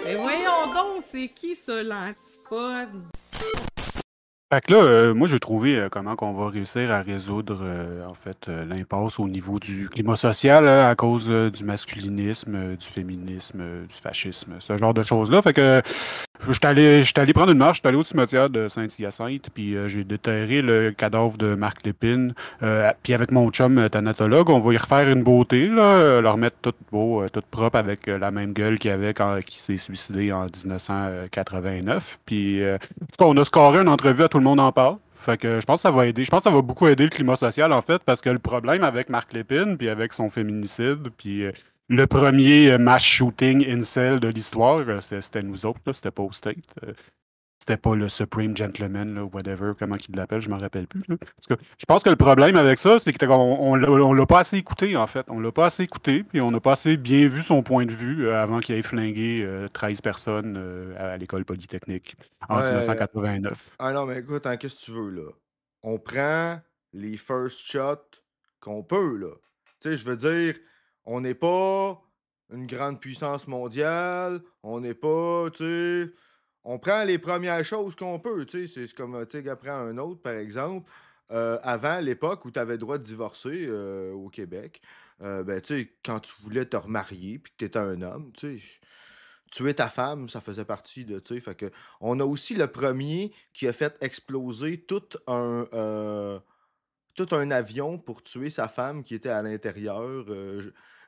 Mais voyons donc, c'est qui ça, l'antipode? Fait que là, moi, j'ai trouvé comment qu'on va réussir à résoudre, en fait, l'impasse au niveau du climat social à cause du masculinisme, du féminisme, du fascisme, ce genre de choses-là. Fait que j'étais allé prendre une marche, j'étais allé au cimetière de Saint-Hyacinthe, puis j'ai déterré le cadavre de Marc Lépine. Puis avec mon chum thanatologue, on va y refaire une beauté, là, le remettre tout beau, tout propre avec la même gueule qu'il avait quand il s'est suicidé en 1989. Puis en tout cas, on a scoré une entrevue à Tout le monde en parle. Fait que je pense que ça va aider. Je pense que ça va beaucoup aider le climat social, en fait, parce que le problème avec Marc Lépine, puis avec son féminicide, puis le premier mass shooting incel de l'histoire, c'était nous autres, là, c'était pas au State. C'était pas le Supreme Gentleman, là, whatever, comment il l'appelle, je m'en rappelle plus. Là. Parce que je pense que le problème avec ça, c'est qu'on on l'a pas assez écouté, en fait. On l'a pas assez écouté, puis on n'a pas assez bien vu son point de vue avant qu'il ait flingué 13 personnes à l'école polytechnique en Ouais. 1989. Ah non, mais écoute, hein, qu'est-ce que tu veux, là? On prend les first shots qu'on peut, là. Tu sais, je veux dire, on n'est pas une grande puissance mondiale, on n'est pas, tu sais, on prend les premières choses qu'on peut, tu sais, c'est comme un tigre après un autre, par exemple. Avant l'époque où tu avais le droit de divorcer au Québec, ben, tu sais, quand tu voulais te remarier puis que tu étais un homme, tu sais, tuer ta femme, ça faisait partie de, tu sais, fait que on a aussi le premier qui a fait exploser tout un avion pour tuer sa femme qui était à l'intérieur.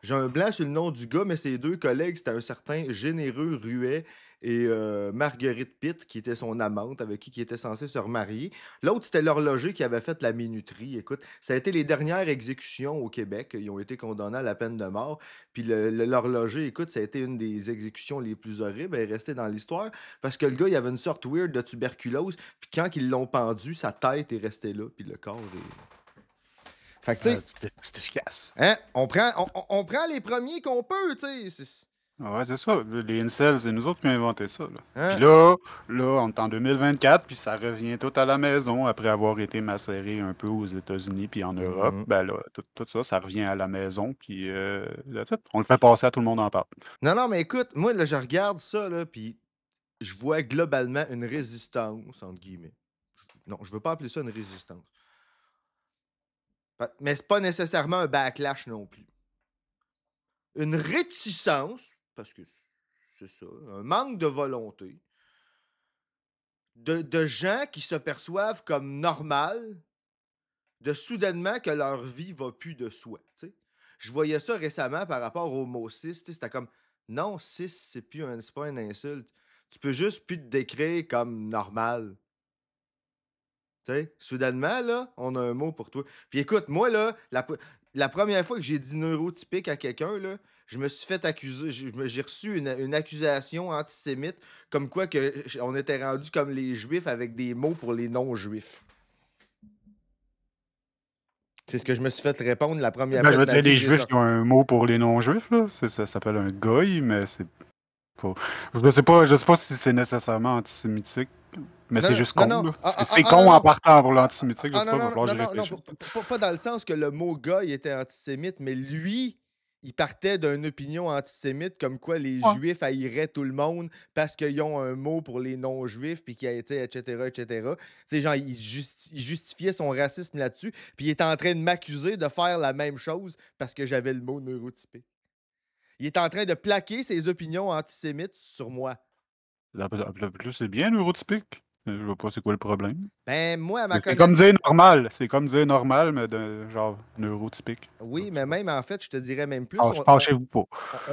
J'ai un blanc sur le nom du gars, mais ses deux collègues, c'était un certain Généreux Ruet et Marguerite Pitt, qui était son amante, avec qui il était censé se remarier. L'autre, c'était l'horloger qui avait fait la minuterie. Écoute, ça a été les dernières exécutions au Québec. Ils ont été condamnés à la peine de mort. Puis l'horloger, écoute, ça a été une des exécutions les plus horribles. Elle est restée dans l'histoire parce que le gars, il avait une sorte weird de tuberculose. Puis quand ils l'ont pendu, sa tête est restée là. Puis le corps est. Fait que, tu sais, C'était efficace. hein, on prend les premiers qu'on peut, tu sais. Ouais, c'est ça. Les incels, c'est nous autres qui avons inventé ça. Là. Puis Hein? là, on est en 2024, puis ça revient tout à la maison après avoir été macéré un peu aux États-Unis puis en Europe. Mhm. Ben là, tout ça, ça revient à la maison, puis that's it. On le fait passer à tout le monde en parle. Non, non, mais écoute, moi, là, je regarde ça, là, puis je vois globalement une résistance, entre guillemets. Non, je veux pas appeler ça une résistance. Mais c'est pas nécessairement un backlash non plus. Une réticence, parce que c'est ça, un manque de volonté de gens qui se perçoivent comme normal, de soudainement que leur vie va plus de soi. Tu sais. Je voyais ça récemment par rapport au mot cis. Tu sais, c'était comme non, cis, c'est pas une insulte. Tu peux juste plus te décrire comme normal. Tu sais, soudainement, là, on a un mot pour toi. Puis écoute, moi, là, la première fois que j'ai dit neurotypique à quelqu'un, là, je me suis fait accuser, j'ai reçu une accusation antisémite comme quoi que on était rendu comme les juifs avec des mots pour les non-juifs. C'est ce que je me suis fait répondre la première Ben, fois je de veux ma dire, vie les que j'ai Juifs sorti. qui ont un mot pour les non-Juifs, là. Ça s'appelle un goy, mais c'est pas. Je sais pas si c'est nécessairement antisémitique, mais c'est Non, juste non, con, non. là. Ah, ah, C'est ah, non, con en non. partant pour Ah, l'antisémitique, je ah, sais non, pas, il va non, falloir que non, j'y non, non, réfléchisse. pas dans le sens que le mot gars il était antisémite, mais lui, il partait d'une opinion antisémite comme quoi les Ouais. Juifs haïraient tout le monde parce qu'ils ont un mot pour les non-Juifs, puis qui a été, etc., etc. Tu sais, genre, il justifiait son racisme là-dessus, puis il était en train de m'accuser de faire la même chose parce que j'avais le mot neurotypé. Il est en train de plaquer ses opinions antisémites sur moi. Là, c'est bien neurotypique. Je vois pas c'est quoi le problème. Ben, moi, à ma C'est comme connaissance. dire normal. C'est comme dire normal, mais de genre neurotypique. Oui, Je sais mais pas. même en fait, je te dirais même plus, Ah, je pense chez vous pas.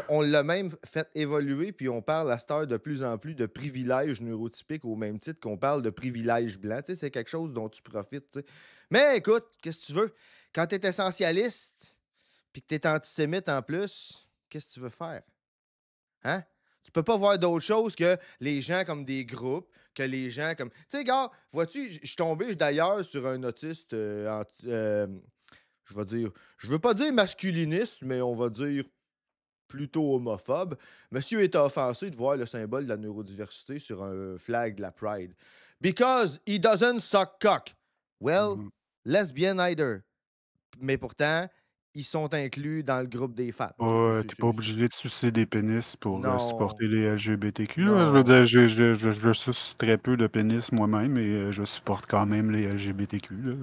on l'a même fait évoluer, puis on parle à cette heure de plus en plus de privilèges neurotypiques au même titre qu'on parle de privilèges blancs. Tu sais, c'est quelque chose dont tu profites. Tu sais. Mais écoute, qu'est-ce que tu veux? Quand tu es essentialiste, puis que tu es antisémite en plus, qu'est-ce que tu veux faire? Hein? Tu peux pas voir d'autre chose que les gens comme des groupes, que les gens comme. Tu sais, gars, vois-tu, je suis tombé d'ailleurs sur un autiste, je vais dire, je veux pas dire masculiniste, mais on va dire plutôt homophobe. Monsieur était offensé de voir le symbole de la neurodiversité sur un flag de la Pride. Because he doesn't suck cock. Well, Mhm. lesbian either. Mais pourtant, ils sont inclus dans le groupe des femmes. T'es pas obligé de sucer des pénis pour Non, supporter les LGBTQ, là. Je veux non. dire, je suce très peu de pénis moi-même et je supporte quand même les LGBTQ, là.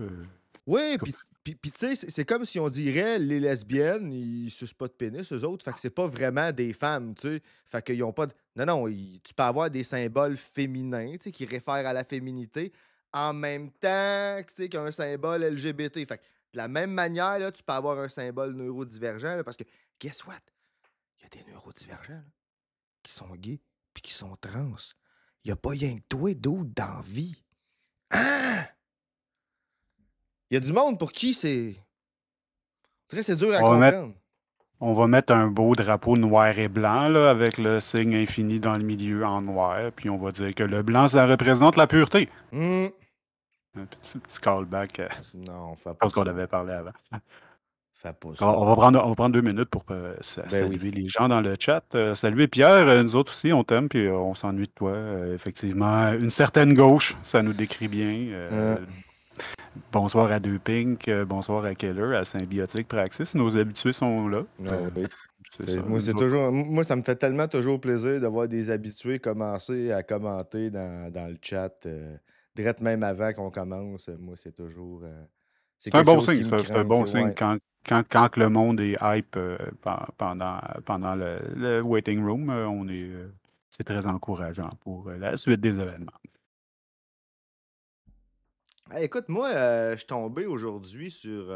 Oui, En tout puis tu sais, c'est comme si on dirait les lesbiennes, ils sucent pas de pénis, eux autres. Fait que c'est pas vraiment des femmes, tu sais. Fait qu'ils ont pas de. Non, non, tu peux avoir des symboles féminins, tu sais, qui réfèrent à la féminité, en même temps tu sais, qu'un symbole LGBT. Fait que de la même manière, là, tu peux avoir un symbole neurodivergent, là, parce que, guess what? Il y a des neurodivergents là, qui sont gays puis qui sont trans. Il y a pas rien que toi d'autre dans la vie. Hein? Il y a du monde pour qui c'est. Très, c'est dur à On va mettre, comprendre. on va mettre un beau drapeau noir et blanc, là, avec le signe infini dans le milieu en noir, puis on va dire que le blanc, ça représente la pureté. Hmm. Un petit callback, Non, fais je pas pense qu'on ça. avait parlé avant. Fais pas ça. On va prendre 2 minutes pour Ben oui. saluer les gens dans le chat. Saluer Pierre, nous autres aussi, on t'aime, puis on s'ennuie de toi. Effectivement, une certaine gauche, ça nous décrit bien. Bonsoir à Deux Pink, bonsoir à Keller, à Symbiotique Praxis. Nos habitués sont là. Ah oui. C'est ça. Moi, Nous autres, moi, ça me fait tellement toujours plaisir de voir des habitués commencer à commenter dans le chat. Direct même avant qu'on commence. Moi, c'est toujours. C'est c'est un quelque bon chose signe, qui me ça. C'est un craint. bon signe Ouais. quand le monde est hype pendant le waiting room. C'est très encourageant pour la suite des événements. Hey, écoute, moi, je suis tombé aujourd'hui sur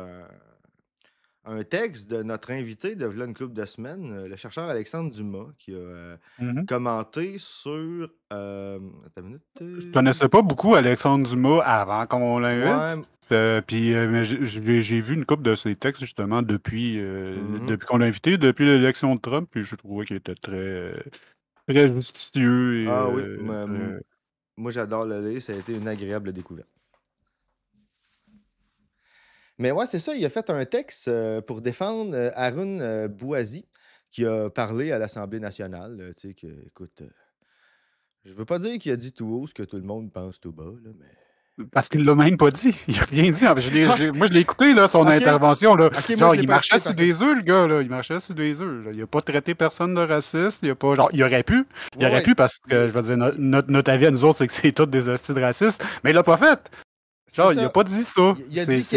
un texte de notre invité de v'là une couple de semaines, le chercheur Alexandre Dumas, qui a Mhm. commenté sur. Attends une Je minute. connaissais pas beaucoup Alexandre Dumas avant qu'on l'invite. Ouais. Mais j'ai vu une couple de ses textes justement Mhm. depuis qu'on l'a invité, depuis l'élection de Trump, puis je trouvais qu'il était très justicieux et Ah oui, très- moi j'adore le lire, ça a été une agréable découverte. Mais ouais, c'est ça, il a fait un texte pour défendre Haroun Bouazi, qui a parlé à l'Assemblée nationale. Tu sais, que, écoute, je veux pas dire qu'il a dit tout haut ce que tout le monde pense tout bas, là, mais. Parce qu'il l'a même pas dit. Il a rien dit. Moi, je l'ai écouté, là, son Ok, intervention. Là. ok, moi Genre, je l'ai il pas marchait écouté sur par contre. des œufs, le gars. Là. Il marchait sur des œufs. Là. Il a pas traité personne de raciste. Il a pas. Genre, il aurait pu. Il Ouais, aurait ouais. pu parce que, je veux dire, notre avis à nous autres, c'est que c'est tous des hosties de racistes. Mais il l'a pas fait. C'est Genre, il a ça. pas dit ça. Il a dit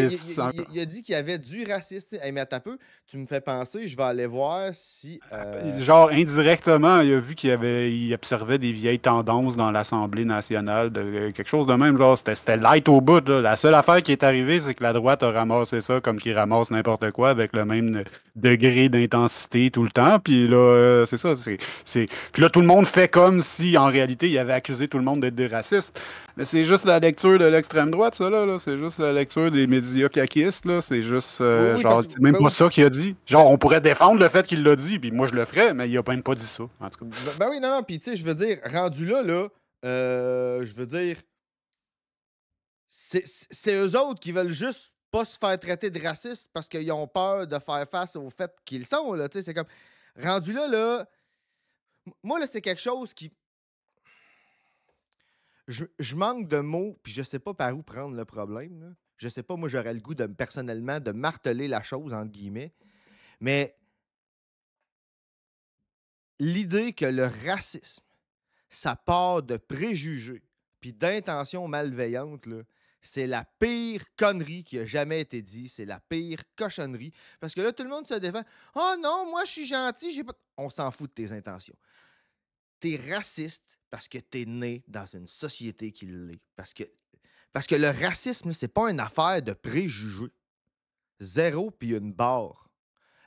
il a dit qu'il y avait du racisme. Hey, mais attends un peu, tu me fais penser, je vais aller voir si. Genre, indirectement, il a vu il observait des vieilles tendances dans l'Assemblée nationale, quelque chose de même. Genre, c'était light au bout. Là. La seule affaire qui est arrivée, c'est que la droite a ramassé ça comme qu'il ramasse n'importe quoi avec le même degré d'intensité tout le temps. Puis là, c'est ça. Puis là, tout le monde fait comme si, en réalité, il avait accusé tout le monde d'être des racistes. Mais c'est juste la lecture de l'extrême droite, ça, là. C'est juste la lecture des médias caquistes, là. C'est juste, Oui, oui, genre, parce que. c'est même Ben pas oui. ça qu'il a dit. Genre, on pourrait défendre le fait qu'il l'a dit, puis moi, je le ferais, mais il a même pas dit ça, en tout cas. Ben oui, non, non, puis tu sais, je veux dire, rendu là, je veux dire, c'est eux autres qui veulent juste pas se faire traiter de racistes parce qu'ils ont peur de faire face au fait qu'ils sont, là, tu sais, c'est comme. Rendu là, moi, là, c'est quelque chose qui. Je manque de mots, puis je sais pas par où prendre le problème, là. Je sais pas, moi, j'aurais le goût, personnellement, de marteler la chose, entre guillemets, mais l'idée que le racisme, ça part de préjugés puis d'intentions malveillantes, là, c'est la pire connerie qui a jamais été dit. C'est la pire cochonnerie. Parce que là, tout le monde se défend. Oh non, moi, je suis gentil. J'ai pas. On s'en fout de tes intentions. T'es raciste parce que t'es né dans une société qui l'est. Parce que le racisme, c'est pas une affaire de préjugés. Zéro puis une barre.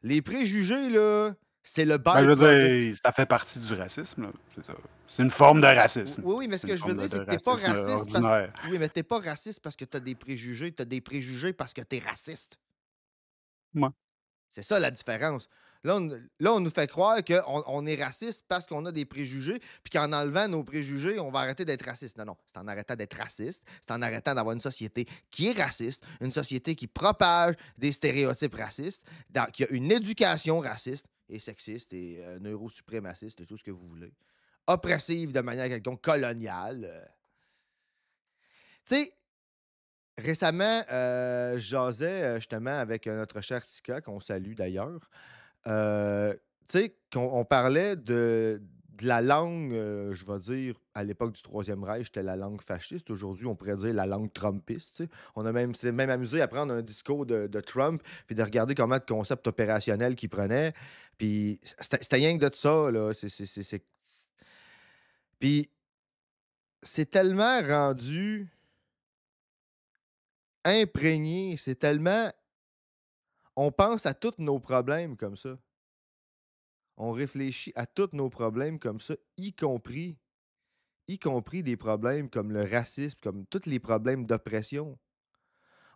Les préjugés, là, c'est le Ben, je veux byproduct. dire, ça fait partie du racisme, là. C'est ça. C'est une forme de racisme. Oui, oui, mais ce C'est que une je veux forme dire, de c'est que t'es pas racisme raciste parce que. ordinaire. Oui, mais t'es pas raciste parce que t'as des préjugés. T'as des préjugés parce que t'es raciste. Moi. C'est ça la différence. Là, on nous fait croire qu'on est raciste parce qu'on a des préjugés, puis qu'en enlevant nos préjugés, on va arrêter d'être raciste. Non, non. C'est en arrêtant d'être raciste, c'est en arrêtant d'avoir une société qui est raciste, une société qui propage des stéréotypes racistes, qui a une éducation raciste et sexiste et neurosuprémaciste et tout ce que vous voulez. Oppressive de manière quelconque, coloniale. Tu sais, Récemment, je jasais, justement avec, notre cher Sika, qu'on salue d'ailleurs. Tu sais, qu'on parlait de la langue, je vais dire, à l'époque du Troisième Reich, c'était la langue fasciste. Aujourd'hui, on pourrait dire la langue trumpiste, tu sais. On a même s'est même amusé à prendre un discours de Trump, puis de regarder comment de concepts opérationnels qu'il prenait. Puis c'était rien que de ça, là. Puis c'est tellement rendu imprégné, c'est tellement on pense à tous nos problèmes comme ça. On réfléchit à tous nos problèmes comme ça, y compris des problèmes comme le racisme, comme tous les problèmes d'oppression.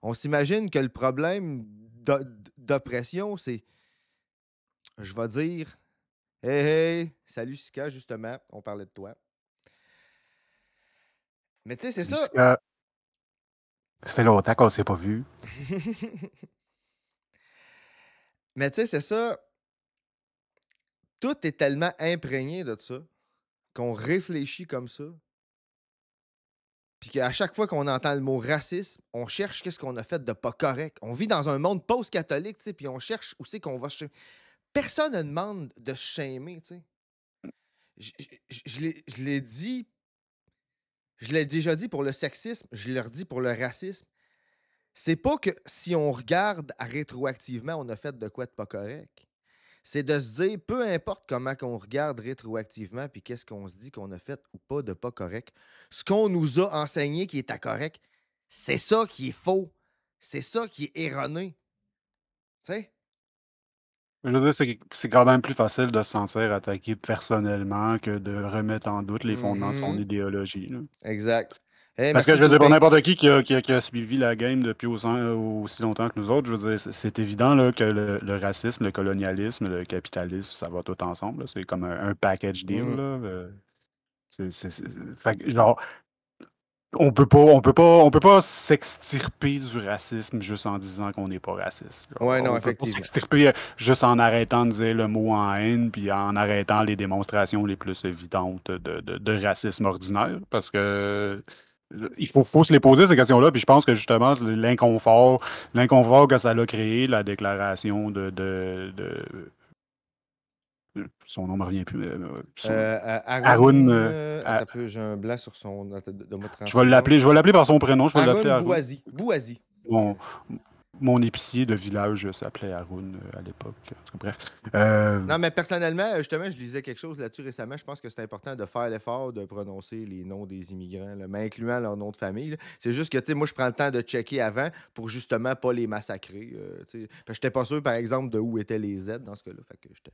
On s'imagine que le problème d'oppression, c'est, je vais dire, hey, hey, salut Sika, justement, on parlait de toi. Mais tu sais, c'est ça. Jusqu'à ça fait longtemps qu'on s'est pas vu. Mais tu sais, c'est ça. Tout est tellement imprégné de ça qu'on réfléchit comme ça. Puis qu'à chaque fois qu'on entend le mot racisme, on cherche qu'est-ce qu'on a fait de pas correct. On vit dans un monde post-catholique, tu sais, puis on cherche où c'est qu'on va personne ne demande de se shamer, tu sais. Je l'ai dit, je l'ai déjà dit pour le sexisme, je le redis pour le racisme. C'est pas que si on regarde rétroactivement, on a fait de quoi de pas correct. C'est de se dire, peu importe comment qu'on regarde rétroactivement, puis qu'est-ce qu'on se dit qu'on a fait ou pas de pas correct, ce qu'on nous a enseigné qui est à correct, c'est ça qui est faux. C'est ça qui est erroné. Tu sais? Je veux dire, c'est quand même plus facile de se sentir attaqué personnellement que de remettre en doute les fondements de son Mhm. idéologie, là. Exact. Hey, Parce que merci, je veux dire, pour Toupin. n'importe qui a suivi la game depuis aussi longtemps que nous autres, je veux dire, c'est évident là, que le racisme, le colonialisme, le capitalisme, ça va tout ensemble, là. C'est comme un package deal, Mhm. là. Fait que, genre, on peut pas s'extirper du racisme juste en disant qu'on n'est pas raciste. Ouais, Genre, non, on peut pas effectivement. s'extirper juste en arrêtant de dire le mot en haine, puis en arrêtant les démonstrations les plus évidentes de racisme ordinaire, parce que il faut se les poser ces questions-là, puis je pense que justement l'inconfort que ça a créé, la déclaration son nom me revient plus, Haroun, Haroun, attends un peu, j'ai un blanc sur son. Attends, donne-moi 30 je vais l'appeler, secondes. je vais l'appeler par son prénom, je vais l'appeler Haroun Haroun. Bouazi. Bouazi. Mon, mon épicier de village s'appelait Haroun à l'époque. En tout cas, bref. Non, mais personnellement, justement, je lisais quelque chose là-dessus récemment. Je pense que c'est important de faire l'effort de prononcer les noms des immigrants, là, mais incluant leur nom de famille, là. C'est juste que, tu sais, moi, je prends le temps de checker avant pour justement pas les massacrer. Tu sais. Parce que j'étais pas sûr, par exemple, de où étaient les Z dans ce cas-là. Fait que j'étais.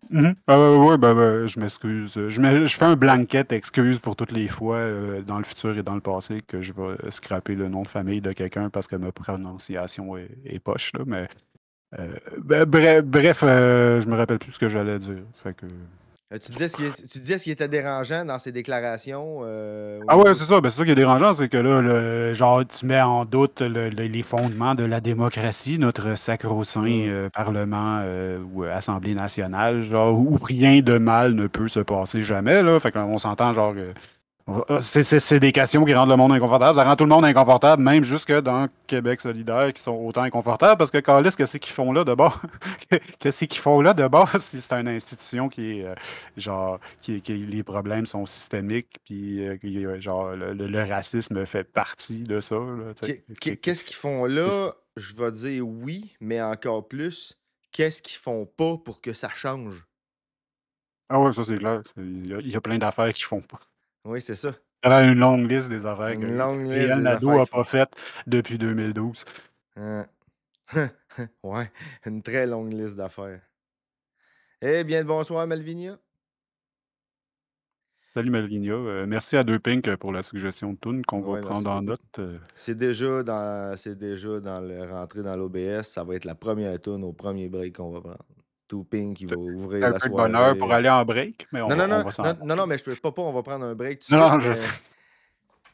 Mhm. Ouais, ben, je m'excuse. Je fais un blanket excuse pour toutes les fois dans le futur et dans le passé que je vais scraper le nom de famille de quelqu'un parce que ma prononciation est poche, là, mais bref, je me rappelle plus ce que j'allais dire. Fait que... Tu disais ce qui était dérangeant dans ces déclarations au Ah ouais, niveau. c'est ça. Ben, c'est ça qui est dérangeant, c'est que là, genre, tu mets en doute les fondements de la démocratie, notre sacro-saint Hmm. Parlement ou Assemblée nationale, genre, où rien de mal ne peut se passer jamais, là. Fait qu'on s'entend, genre, c'est des questions qui rendent le monde inconfortable. Ça rend tout le monde inconfortable, même jusque dans Québec solidaire, qui sont autant inconfortables, parce que Caliste, qu'est-ce qu'ils font là de bord? Qu'est-ce qu'ils font là de bord si c'est une institution qui est, genre, les problèmes sont systémiques, puis genre, le racisme fait partie de ça, là, tu sais. Qu'est-ce qu'ils font là? Je vais dire oui, mais encore plus, qu'est-ce qu'ils font pas pour que ça change? Ah ouais, ça c'est clair. Il y a plein d'affaires qu'ils font pas. Oui, c'est ça. Il y a une longue liste des affaires Une que longue liste Réal des affaires Nadeau a qu'ils pas font. faites depuis 2012. Hein. Ouais, une très longue liste d'affaires. Eh bien, le bonsoir, Malvinia. Salut Malvinia. Merci à Deux Pink pour la suggestion de tune qu'on va Oui, merci prendre en beaucoup. note. C'est déjà dans le rentrée dans l'OBS. Ça va être la première tune au premier break qu'on va prendre. Touping qui va C'est ouvrir un la peu de bonheur pour soirée. aller en break, mais Non, non, on non, va s'en non, non, non, aller. mais je peux pas, on va prendre un break tout de Non, suite, non, je sais.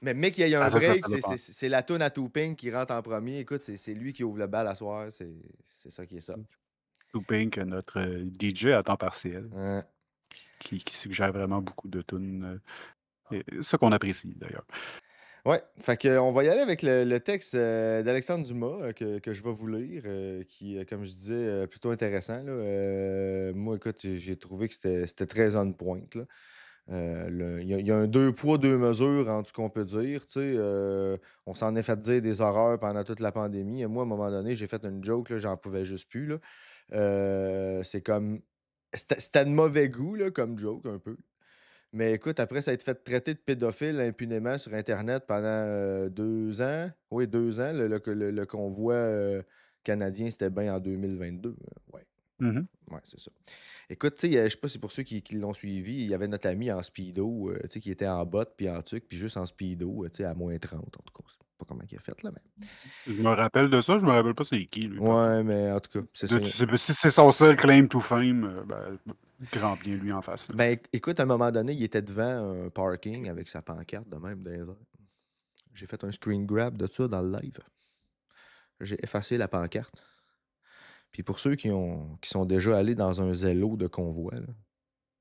mais qu'il y ait C'est à un ça que ça break, fait c'est dépendre. c'est- c'est la tune à Touping qui rentre en premier. Écoute, c'est lui qui ouvre le bal à soir. C'est ça qui est ça. Two Pink, notre DJ à temps partiel, Hein. qui suggère vraiment beaucoup de tunes. Et ça qu'on apprécie d'ailleurs. Ouais, fait que, on va y aller avec le texte d'Alexandre Dumas que je vais vous lire, qui, comme je disais, plutôt intéressant. Là. Moi, écoute, j'ai trouvé que c'était très on point. Là. Il y a un deux poids, deux mesures en tout qu'on peut dire. Tu sais, on s'en est fait dire des horreurs pendant toute la pandémie. Et moi, à un moment donné, j'ai fait une joke, là, j'en pouvais juste plus. Là. C'est comme. C'était de mauvais goût, là, comme joke, un peu. Mais écoute, après ça a été fait traiter de pédophile impunément sur Internet pendant 2 ans. Oui, 2 ans. Le convoi canadien, c'était bien en 2022. Ouais, Mhm. ouais, c'est ça. Écoute, tu sais, je sais pas si pour ceux qui l'ont suivi, il y avait notre ami en speedo, tu sais, qui était en botte puis en tuc, puis juste en speedo, tu sais, à -30, en tout cas. Je sais pas comment il a fait, là, mais. Je me rappelle de ça, je me rappelle pas c'est qui, lui, par contre. Ouais, mais en tout cas, c'est ça. Si c'est son seul claim to fame, grand bien lui en face. Là, Ben, écoute, à un moment donné, il était devant un parking avec sa pancarte de même dans les airs. J'ai fait un screen grab de ça dans le live. J'ai effacé la pancarte. Puis pour ceux qui sont déjà allés dans un zélo de convoi, là,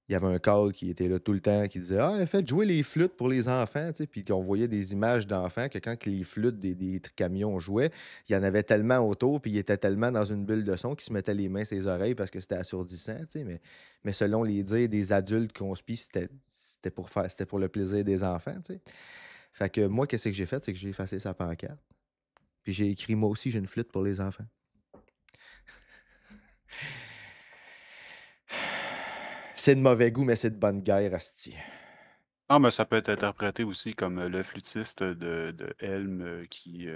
il y avait un call qui était là tout le temps qui disait: Ah, faites jouer les flûtes pour les enfants. Tu sais, puis qu'on voyait des images d'enfants que quand que les flûtes des camions jouaient, il y en avait tellement autour, puis ils étaient tellement dans une bulle de son qu'ils se mettaient les mains sur les oreilles parce que c'était assourdissant. Tu sais, mais selon les dires des adultes conspi, c'était pour le plaisir des enfants. Tu sais. Fait que moi, qu'est-ce que j'ai fait? C'est que j'ai effacé sa pancarte. Puis j'ai écrit: Moi aussi, j'ai une flûte pour les enfants. C'est de mauvais goût, mais c'est de bonne guerre, asti. Ah, mais ça peut être interprété aussi comme le flûtiste de Helm qui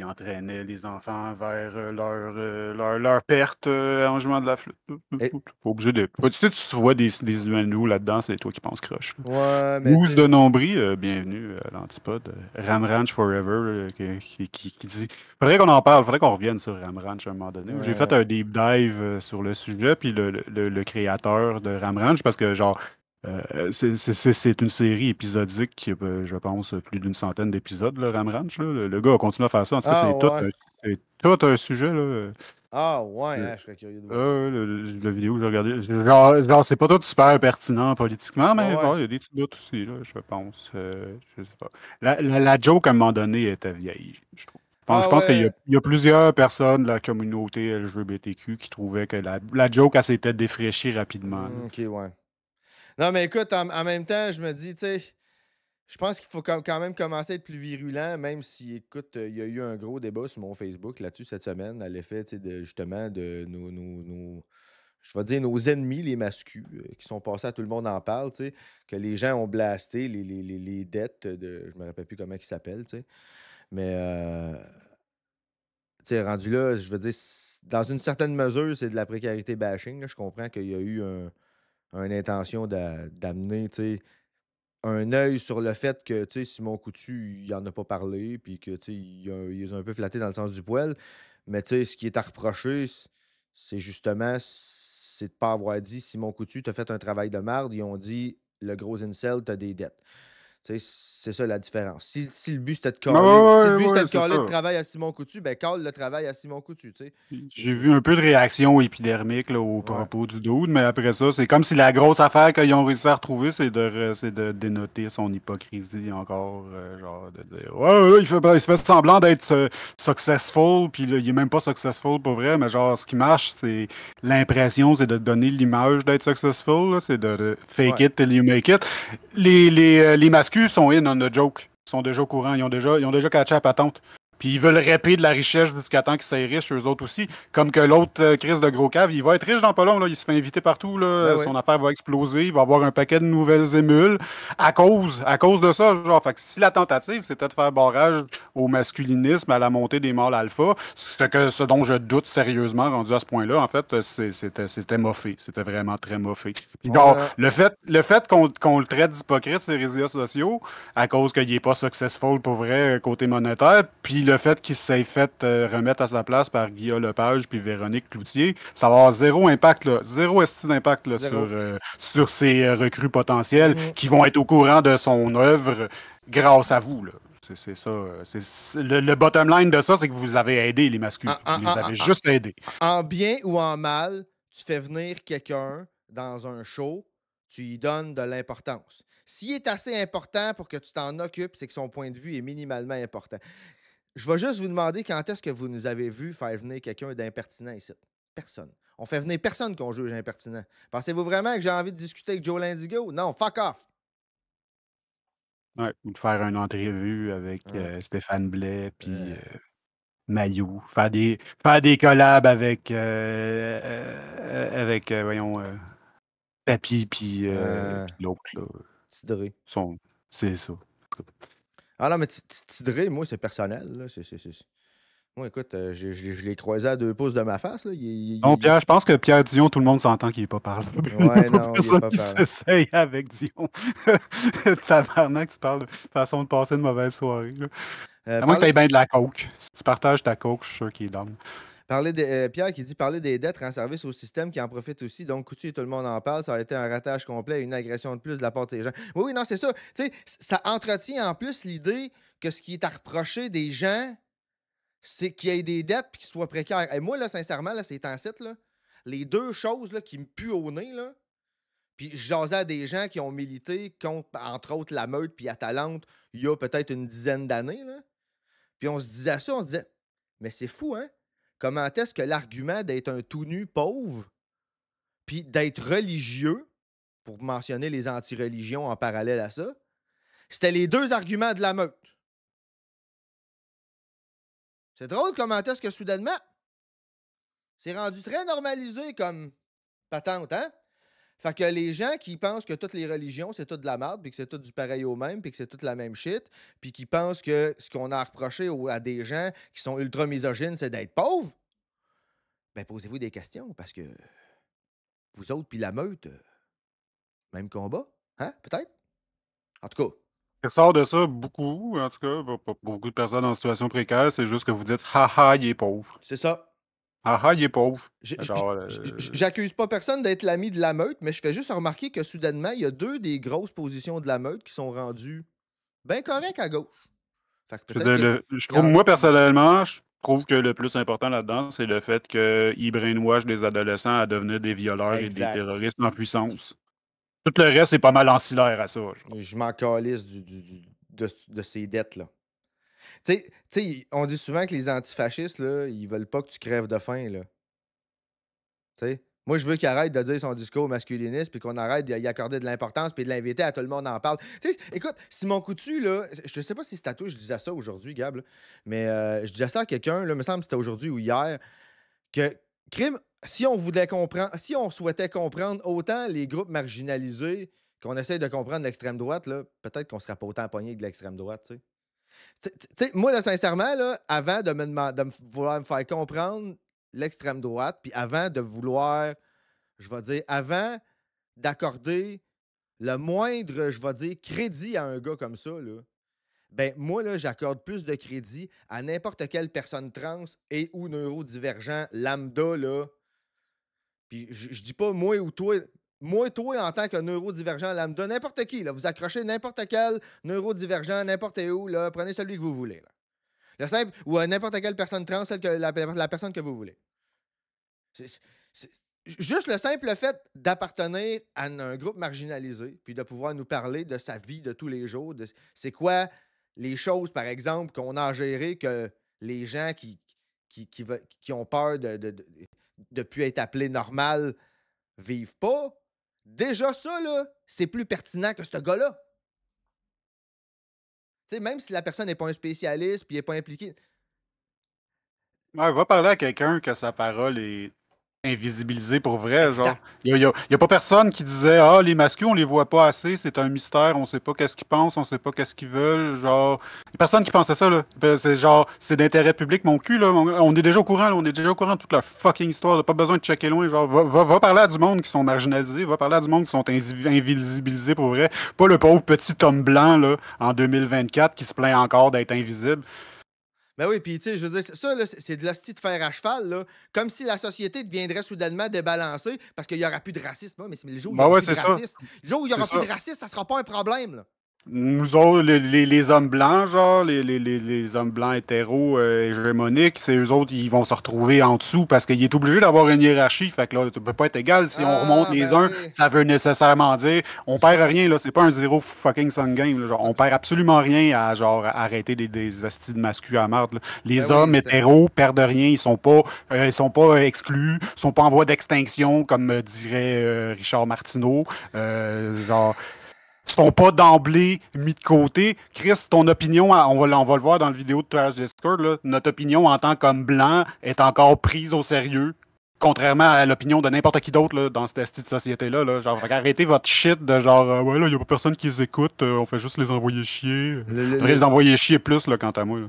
entraînait les enfants vers leur perte en jouant de la flûte. Et- Pas obligé de. Tu sais, tu vois des innuendos là-dedans, c'est toi qui penses croche. Là. Ouais, mais tu Mousse de sais. nombril, bienvenue à l'antipode. Ram Ranch Forever, qui dit. Faudrait qu'on en parle, faudrait qu'on revienne sur Ram Ranch à un moment donné. J'ai fait Ouais. un deep dive sur le sujet, puis le créateur de Ram Ranch, parce que genre. C'est une série épisodique qui a, je pense, plus d'une centaine d'épisodes, le Ram Ranch. Là. Le gars a continué à faire ça. En tout cas, Ah ouais. c'est tout un sujet. Là. Ah ouais, Euh, hein, je serais curieux de voir ça. la vidéo que j'ai regardée. Genre, c'est pas tout super pertinent politiquement, Ouais, mais ouais. bon, il y a des petits bouts aussi, là, je pense. Je sais pas. La joke, à un moment donné, était vieille, je trouve. Je Ah pense qu'il ouais. y a plusieurs personnes de la communauté LGBTQ qui trouvaient que la joke, elle s'était défraîchie rapidement. Là. Ok, ouais. Non, mais écoute, en même temps, je me dis, tu sais, je pense qu'il faut quand même commencer à être plus virulent, même si, écoute, il y a eu un gros débat sur mon Facebook là-dessus cette semaine, à l'effet, tu sais, justement, de je vais dire nos ennemis, les mascus, qui sont passés à tout le monde en parle, tu sais, que les gens ont blasté les dettes de, je me rappelle plus comment ils s'appellent, tu sais, mais, tu sais, rendu là, je veux dire, dans une certaine mesure, c'est de la précarité bashing, là. Je comprends qu'il y a eu une intention d'amener, tu sais, un œil sur le fait que, tu sais, Simon Coutu, il en a pas parlé, puis que, tu sais, ils les ont un peu flattés dans le sens du poil. Mais, tu sais, ce qui est à reprocher, c'est justement, c'est de pas avoir dit: «Simon Coutu, t'as fait un travail de marde». Ils ont dit: «Le gros incel, t'as des dettes». Tu sais, c'est ça la différence. Si le but, c'était de Ouais, caler si le ouais, but, c'était ouais, de c'est caler le ça. travail à Simon Coutu, ben cale le travail à Simon Coutu, tu sais? J'ai vu un peu de réaction épidermique là, au Ouais. propos du dude, mais après ça, c'est comme si la grosse affaire qu'ils ont réussi à retrouver, c'est de dénoter son hypocrisie encore. Genre de dire ouais, ouais, il se fait semblant d'être successful, puis là, il est même pas successful pour vrai, mais genre ce qui marche, c'est l'impression, c'est de donner l'image d'être successful, là, c'est de fake Ouais. it till you make it. Les mascus sont in on the joke. Ils sont déjà au courant, ils ont déjà catché la patente. Puis ils veulent rêper de la richesse jusqu'à temps qu'ils soient riches, eux autres aussi. Comme que l'autre Chris de gros cave, il va être riche dans pas long, là. Il se fait inviter partout, Ben là. oui. Son affaire va exploser. Il va avoir un paquet de nouvelles émules à cause de ça. Genre, fait que si la tentative, c'était de faire barrage au masculinisme, à la montée des mâles alpha, ce dont je doute sérieusement rendu à ce point-là, en fait, c'était moffé. C'était vraiment très moffé. Puis genre, On le fait qu'on le traite d'hypocrite sur les réseaux sociaux, à cause qu'il n'est pas successful pour vrai côté monétaire, puis le fait qu'il s'est fait remettre à sa place par Guillaume Lepage puis Véronique Cloutier, ça va avoir zéro impact, là, zéro esti d'impact là, Zéro. sur ces recrues potentielles Mhm. qui vont être au courant de son œuvre grâce à vous. Là. C'est ça. Le bottom line de ça, c'est que vous les avez aidés, les masculins. En, Vous en- les en- avez en- juste aidés. en bien ou en mal, tu fais venir quelqu'un dans un show, tu lui donnes de l'importance. S'il est assez important pour que tu t'en occupes, c'est que son point de vue est minimalement important. Je vais juste vous demander quand est-ce que vous nous avez vu faire venir quelqu'un d'impertinent ici? Personne. On fait venir personne qu'on juge impertinent. Pensez-vous vraiment que j'ai envie de discuter avec Joe Lindigo? Non, fuck off! Ouais, ou de faire une entrevue avec Ouais. Stéphane Blais, puis Euh, Maillot. Faire des collabs avec voyons, Papy, puis l'autre, là. Tidré. C'est ça. Ah non, mais Tidré, moi, c'est personnel. Là. Moi, écoute, je l'ai croisé à 2 pouces de ma face. Là. Non, Pierre, je pense que Pierre Dion, tout le monde s'entend qu'il n'est pas parlable. Il n'y a Ouais, pas non, il est personne pas qui parlable. s'essaye avec Dion. Tabarnak, tu parles de façon de passer une mauvaise soirée. Là. À moins que tu aies bien de la coke. Si tu partages ta coke, je suis sûr qu'il est down. Pierre qui dit parler des dettes rend service au système qui en profite aussi. Donc, Coutu et tout le monde en parle. Ça a été un ratage complet, une agression de plus de la part de ces gens. Oui, non, c'est ça. Tu sais, ça entretient en plus l'idée que ce qui est à reprocher des gens, c'est qu'il y ait des dettes et qu'ils soient précaires. Et moi, là, sincèrement, là, c'est en site, là, les 2 choses là, qui me puent au nez, là, puis je jasais à des gens qui ont milité contre, entre autres, la meute puis Atalante il y a peut-être une dizaine d'années, là. Puis on se disait ça, on se disait, mais c'est fou, hein? Comment est-ce que l'argument d'être un tout nu pauvre, puis d'être religieux, pour mentionner les anti-religions en parallèle à ça, c'était les 2 arguments de la meute. C'est drôle comment est-ce que soudainement, c'est rendu très normalisé comme patente, hein? Fait que les gens qui pensent que toutes les religions, c'est tout de la merde, puis que c'est tout du pareil au même, puis que c'est toute la même shit, puis qui pensent que ce qu'on a à reprocher à des gens qui sont ultra misogynes, c'est d'être pauvres, ben posez-vous des questions, parce que vous autres, puis la meute, même combat, hein, peut-être? En tout cas, Il ressort de ça beaucoup, en tout cas, pour beaucoup de personnes en situation précaire, c'est juste que vous dites haha, il est pauvre. c'est ça. Haha, il est pauvre. J- j- Genre, J'accuse pas personne d'être l'ami de la meute, mais je fais juste remarquer que soudainement, il y a 2 des grosses positions de la meute qui sont rendues bien correctes à gauche. Fait que je veux peut-être dire, qu'il je y trouve, en a moi, qui. personnellement, je trouve que le plus important là-dedans, c'est le fait qu'ils brainwash des adolescents à devenir des violeurs et des Exact. terroristes en puissance. Tout le reste, c'est pas mal ancillaire à ça. Genre. Je m'en calisse de ces dettes-là. Tu sais, on dit souvent que les antifascistes, là, ils veulent pas que tu crèves de faim, là. Tu sais? Moi, je veux qu'il arrête de dire son discours masculiniste puis qu'on arrête d'y accorder de l'importance puis de l'inviter à tout le monde en parle. Tu sais, écoute, Simon Coutu, là, je sais pas si c'est à toi, je disais ça aujourd'hui, Gab, là, mais je disais ça à quelqu'un, là, me semble que c'était aujourd'hui ou hier, que crime, si on voulait comprendre, si on souhaitait comprendre autant les groupes marginalisés qu'on essaye de comprendre l'extrême droite, là, peut-être qu'on serait pas autant pogné que de l'extrême droite, tu sais. Moi, là, sincèrement, là, avant vouloir me faire comprendre l'extrême droite, puis avant de vouloir, je vais dire, avant d'accorder le moindre, je vais dire, crédit à un gars comme ça, là, ben moi, là, j'accorde plus de crédit à n'importe quelle personne trans et ou neurodivergent lambda, là. Puis je dis pas moi, toi, en tant que neurodivergent lambda, n'importe qui, là, vous accrochez n'importe quel neurodivergent, n'importe où, là, prenez celui que vous voulez, là. Le simple, ou à n'importe quelle personne trans, la personne que vous voulez. C'est juste le simple fait d'appartenir à un groupe marginalisé, puis de pouvoir nous parler de sa vie de tous les jours, de c'est quoi les choses, par exemple, qu'on a à gérer que les gens qui ont peur de plus être appelés normal vivent pas. Déjà, ça, là, c'est plus pertinent que ce gars-là. Tu sais, même si la personne n'est pas un spécialiste puis n'est pas impliqué. Ouais, va parler à quelqu'un que sa parole est invisibilisée pour vrai. Genre, Exact. il y a pas personne qui disait ah, les masculins, on les voit pas assez, c'est un mystère, on sait pas qu'est-ce qu'ils pensent, on sait pas qu'est-ce qu'ils veulent. Genre, il y a personne qui pensait ça, là. Ben, c'est genre, c'est d'intérêt public, mon cul, là. On est déjà au courant, là. On est déjà au courant de toute la fucking histoire. Pas besoin de checker loin. Genre, va parler à du monde qui sont marginalisés, va parler à du monde qui sont invisibilisés pour vrai. Pas le pauvre petit homme blanc, là, en 2024 qui se plaint encore d'être invisible. Ben oui, puis tu sais, je veux dire, ça, là, c'est de l'hostie de fer à cheval, là. Comme si la société deviendrait soudainement débalancée parce qu'il n'y aura plus de racisme. Mais le jour où il n'y Ben aura ouais, plus de c'est ça. racisme, le jour où il n'y aura C'est plus ça. de racisme, ça ne sera pas un problème, là. nous autres, les hommes blancs, genre, les hommes blancs hétéros hégémoniques, c'est eux autres, ils vont se retrouver en dessous parce qu'il est obligé d'avoir une hiérarchie. Fait que là, tu peux pas être égal. Si on remonte Ah, les ben uns, oui. ça veut nécessairement dire on Je perd com- rien, là. C'est pas un zéro fucking sum game, là. Genre, on perd absolument rien à genre arrêter des astis de mascu à marde, là. Ben Les oui, hommes c'était. hétéros perdent rien, ils sont pas exclus, ils sont pas en voie d'extinction, comme dirait Richard Martineau. Genre, sont pas d'emblée mis de côté. Chris, ton opinion, on va le voir dans la vidéo de Trash Discord, là, notre opinion en tant qu'homme blanc est encore prise au sérieux. Contrairement à l'opinion de n'importe qui d'autre là, dans cette petite société-là. Là. Genre, arrêtez votre shit de genre, ouais, là, il n'y a pas personne qui les écoute, on fait juste les envoyer chier. Le, le, Faudrait les le, envoyer chier plus, là, quant à moi.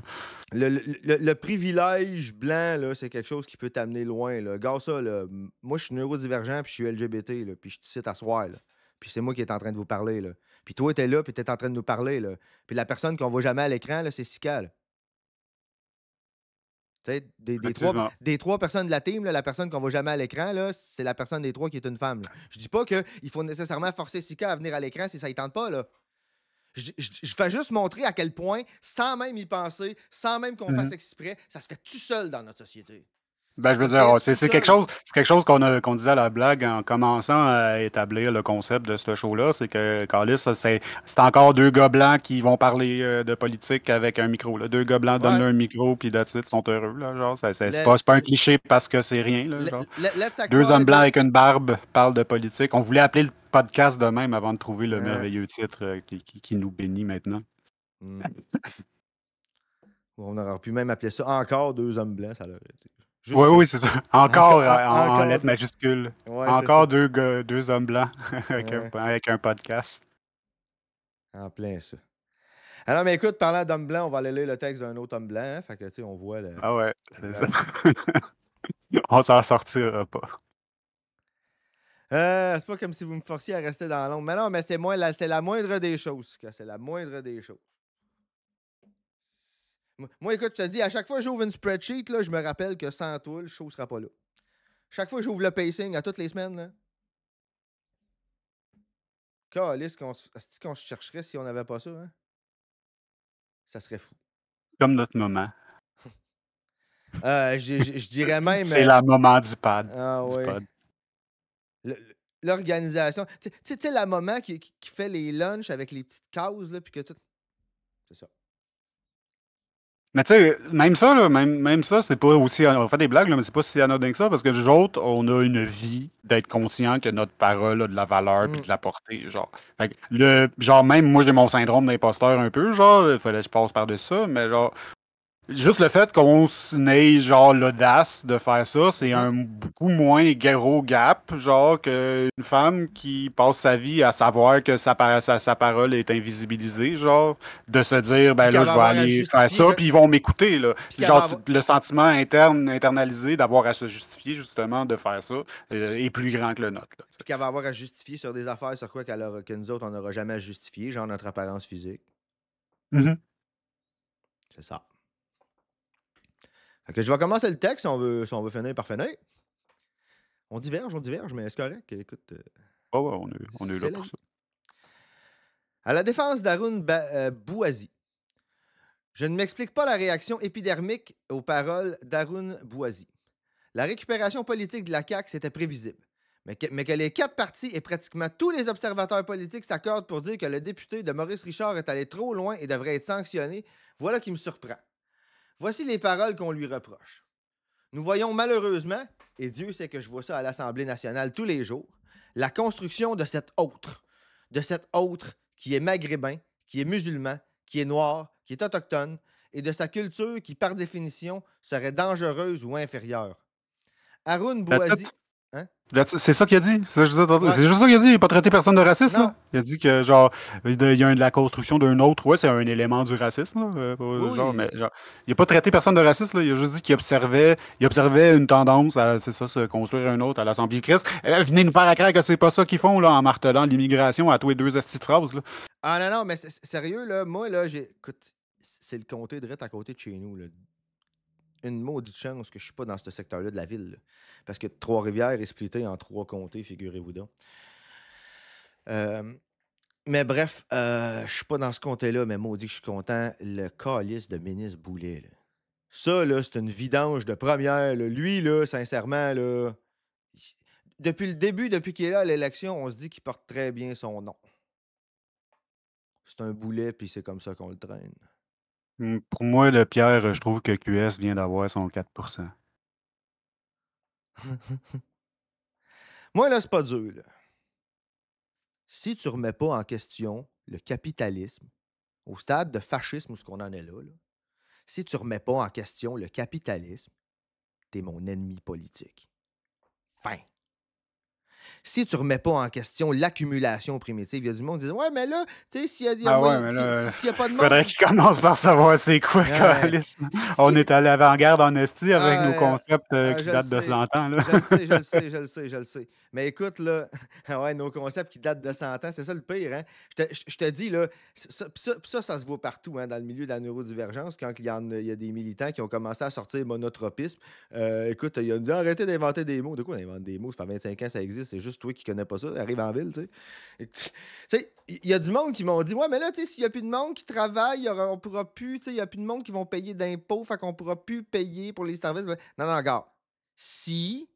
Là. le privilège blanc, là, c'est quelque chose qui peut t'amener loin. Là. Gars, ça, là, moi, je suis neurodivergent puis je suis LGBT, là, puis je te cite à soir. Là. Puis c'est moi qui est en train de vous parler. Là. Puis toi, t'es là, puis t'es en train de nous parler. Là. Puis la personne qu'on voit jamais à l'écran, là, c'est Sika. Là. Tu sais, Effectivement. des trois personnes de la team, là, la personne qu'on voit jamais à l'écran, là, c'est la personne des trois qui est une femme. Là. Je dis pas qu'il faut nécessairement forcer Sika à venir à l'écran si ça ne tente pas. Là. Je fais juste montrer à quel point, sans même y penser, sans même qu'on fasse Mhm. exprès, ça se fait tout seul dans notre société. Ben, Ça je veux se dire, fait oh, tout c'est seul. quelque chose qu'on disait à la blague en commençant à établir le concept de ce show-là, c'est que Calis, c'est encore deux gars blancs qui vont parler de politique avec un micro. Là. Deux gars blancs Ouais. donnent un micro, puis that's it, sont heureux. Là, genre, Let, c'est pas un cliché parce que c'est rien. Là, genre. let's Deux hommes blancs acknowledge it. avec une barbe parlent de politique. On voulait appeler le podcast de même avant de trouver le Ouais. merveilleux titre qui nous bénit maintenant. Hmm. On aurait pu même appeler ça encore deux hommes blancs, ça l'aurait été. Juste Oui, ça. oui, c'est ça. Encore en Encore lettres deux. majuscules. Ouais, c'est ça. Encore deux hommes blancs Ouais, avec un podcast. en plein ça. Alors, mais écoute, parlant d'homme blanc, on va aller lire le texte d'un autre homme blanc. Hein, fait que, tu sais, on voit Ah ouais, c'est ça. l'exemple. On s'en sortira pas. C'est pas comme si vous me forciez à rester dans l'ombre. Mais non, mais c'est la moindre des choses. C'est la moindre des choses. Moi, écoute, je te dis, à chaque fois que j'ouvre une spreadsheet, là, je me rappelle que sans toi, le show sera pas là. Chaque fois que j'ouvre le pacing, à toutes les semaines, là, calisse est-ce qu'on se chercherait si on n'avait pas ça, hein? Ça serait fou. Comme notre moment. Je dirais même. C'est le moment du pad. Ah Du oui. pod. L'organisation. Tu sais, la maman qui fait les lunchs avec les petites cases, là, puis que tout. C'est ça. Mais tu sais, même ça, là, même ça, c'est pas aussi. On fait des blagues, là, mais c'est pas si anodin que ça, parce que nous autres, on a une vie d'être conscient que notre parole a de la valeur puis Mm. de la portée. Genre. Fait que genre, même moi, j'ai mon syndrome d'imposteur un peu, genre, il fallait que je passe par-dessus ça, mais genre. Juste le fait qu'on ait genre l'audace de faire ça, c'est Mhm. un beaucoup moins gros gap, genre qu'une femme qui passe sa vie à savoir que sa parole est invisibilisée, genre, de se dire Puis ben là qu'elle je va vais avoir à aller faire justifier. ça, puis ils vont m'écouter, là. Puis qu'elle va Genre avoir. le sentiment internalisé d'avoir à se justifier justement de faire ça est plus grand que le nôtre. Là, Puis qu'elle va avoir à justifier sur des affaires sur quoi que nous autres, on n'aura jamais à justifier, genre notre apparence physique. Mhm. C'est ça. Fait que je vais commencer le texte si on veut finir par finir. On diverge, mais c'est correct. Écoute, Ah ouais, on est là c'est la pour vie. ça. À la défense d'Arun Bouazi. Je ne m'explique pas la réaction épidermique aux paroles d'Arun Bouazi. La récupération politique de la CAQ, c'était prévisible. Mais que les quatre partis et pratiquement tous les observateurs politiques s'accordent pour dire que le député de Maurice Richard est allé trop loin et devrait être sanctionné, voilà qui me surprend. Voici les paroles qu'on lui reproche. Nous voyons malheureusement, et Dieu sait que je vois ça à l'Assemblée nationale tous les jours, la construction de cet autre qui est maghrébin, qui est musulman, qui est noir, qui est autochtone, et de sa culture qui, par définition, serait dangereuse ou inférieure. Haroun Bouazi. Hein? C'est ça qu'il a dit. C'est ça que je disais tantôt. Ouais. C'est juste ça qu'il a dit. Il n'a pas traité personne de raciste, Non. là. Il a dit que, genre, il y a la construction d'un autre. Ouais, c'est un élément du racisme, là. Genre, Oui. mais, genre, il n'a pas traité personne de raciste, là. Il a juste dit qu'il observait une tendance à, c'est ça, se construire un autre à l'Assemblée de Christ. Venez nous faire à craindre que c'est pas ça qu'ils font, là, en martelant l'immigration à tous les deux astuces de phrases, là. Ah non, mais sérieux, là, moi, là, écoute, c'est le comté direct à côté de chez nous, là. Une maudite chance que je suis pas dans ce secteur-là de la ville. Là. Parce que Trois-Rivières est splitté en 3 comtés, figurez-vous donc. Mais bref, je suis pas dans ce comté-là, mais maudit que je suis content. Le calice de ministre Boulet, là. Ça, là, c'est une vidange de première, là. Lui, là, sincèrement, là, depuis le début, depuis qu'il est là à l'élection, on se dit qu'il porte très bien son nom. C'est un boulet, puis c'est comme ça qu'on le traîne. Pour moi, le Pierre, je trouve que QS vient d'avoir son 4%. Moi, là, c'est pas dur, là. Si tu remets pas en question le capitalisme, au stade de fascisme où ce qu'on en est là, si tu remets pas en question le capitalisme, t'es mon ennemi politique. Fin. Si tu remets pas en question l'accumulation primitive, il y a du monde qui dit ouais, mais là, tu sais, s'il y a, Ah ouais, moyen- mais là, s'il y a pas de monde. faudrait qu'il commence par savoir c'est quoi le Ouais. calice. On est à l'avant-garde en esti avec nos Ah, concepts qui je le datent de sais. 100 ans. Là. Je le sais. Mais écoute, là, ouais, nos concepts qui datent de 100 ans, c'est ça le pire, hein? Je te dis, là, ça se voit partout, hein, dans le milieu de la neurodivergence, quand il y a des militants qui ont commencé à sortir monotropisme. Écoute, il y a dit arrêtez d'inventer des mots. De quoi on invente des mots? Ça fait 25 ans que ça existe, c'est juste toi qui connais pas ça. Arrive en ville, tu sais. Tu sais, il y a du monde qui m'ont dit ouais, mais là, tu sais, s'il n'y a plus de monde qui travaille, on pourra plus, tu sais, il n'y a plus de monde qui vont payer d'impôts, fait qu'on pourra plus payer pour les services. Non, non, regarde. Si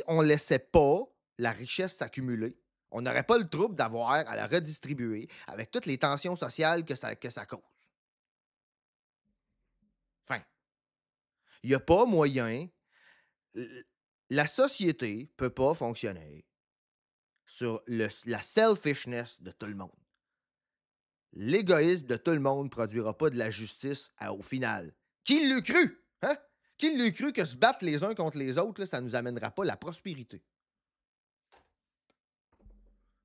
on ne laissait pas la richesse s'accumuler, on n'aurait pas le trouble d'avoir à la redistribuer avec toutes les tensions sociales que ça cause. Enfin, il n'y a pas moyen. La société ne peut pas fonctionner sur la selfishness de tout le monde. L'égoïsme de tout le monde ne produira pas de la justice au final. Qui l'eût cru? Hein? Qui l'eût cru que se battre les uns contre les autres, là, ça ne nous amènera pas la prospérité?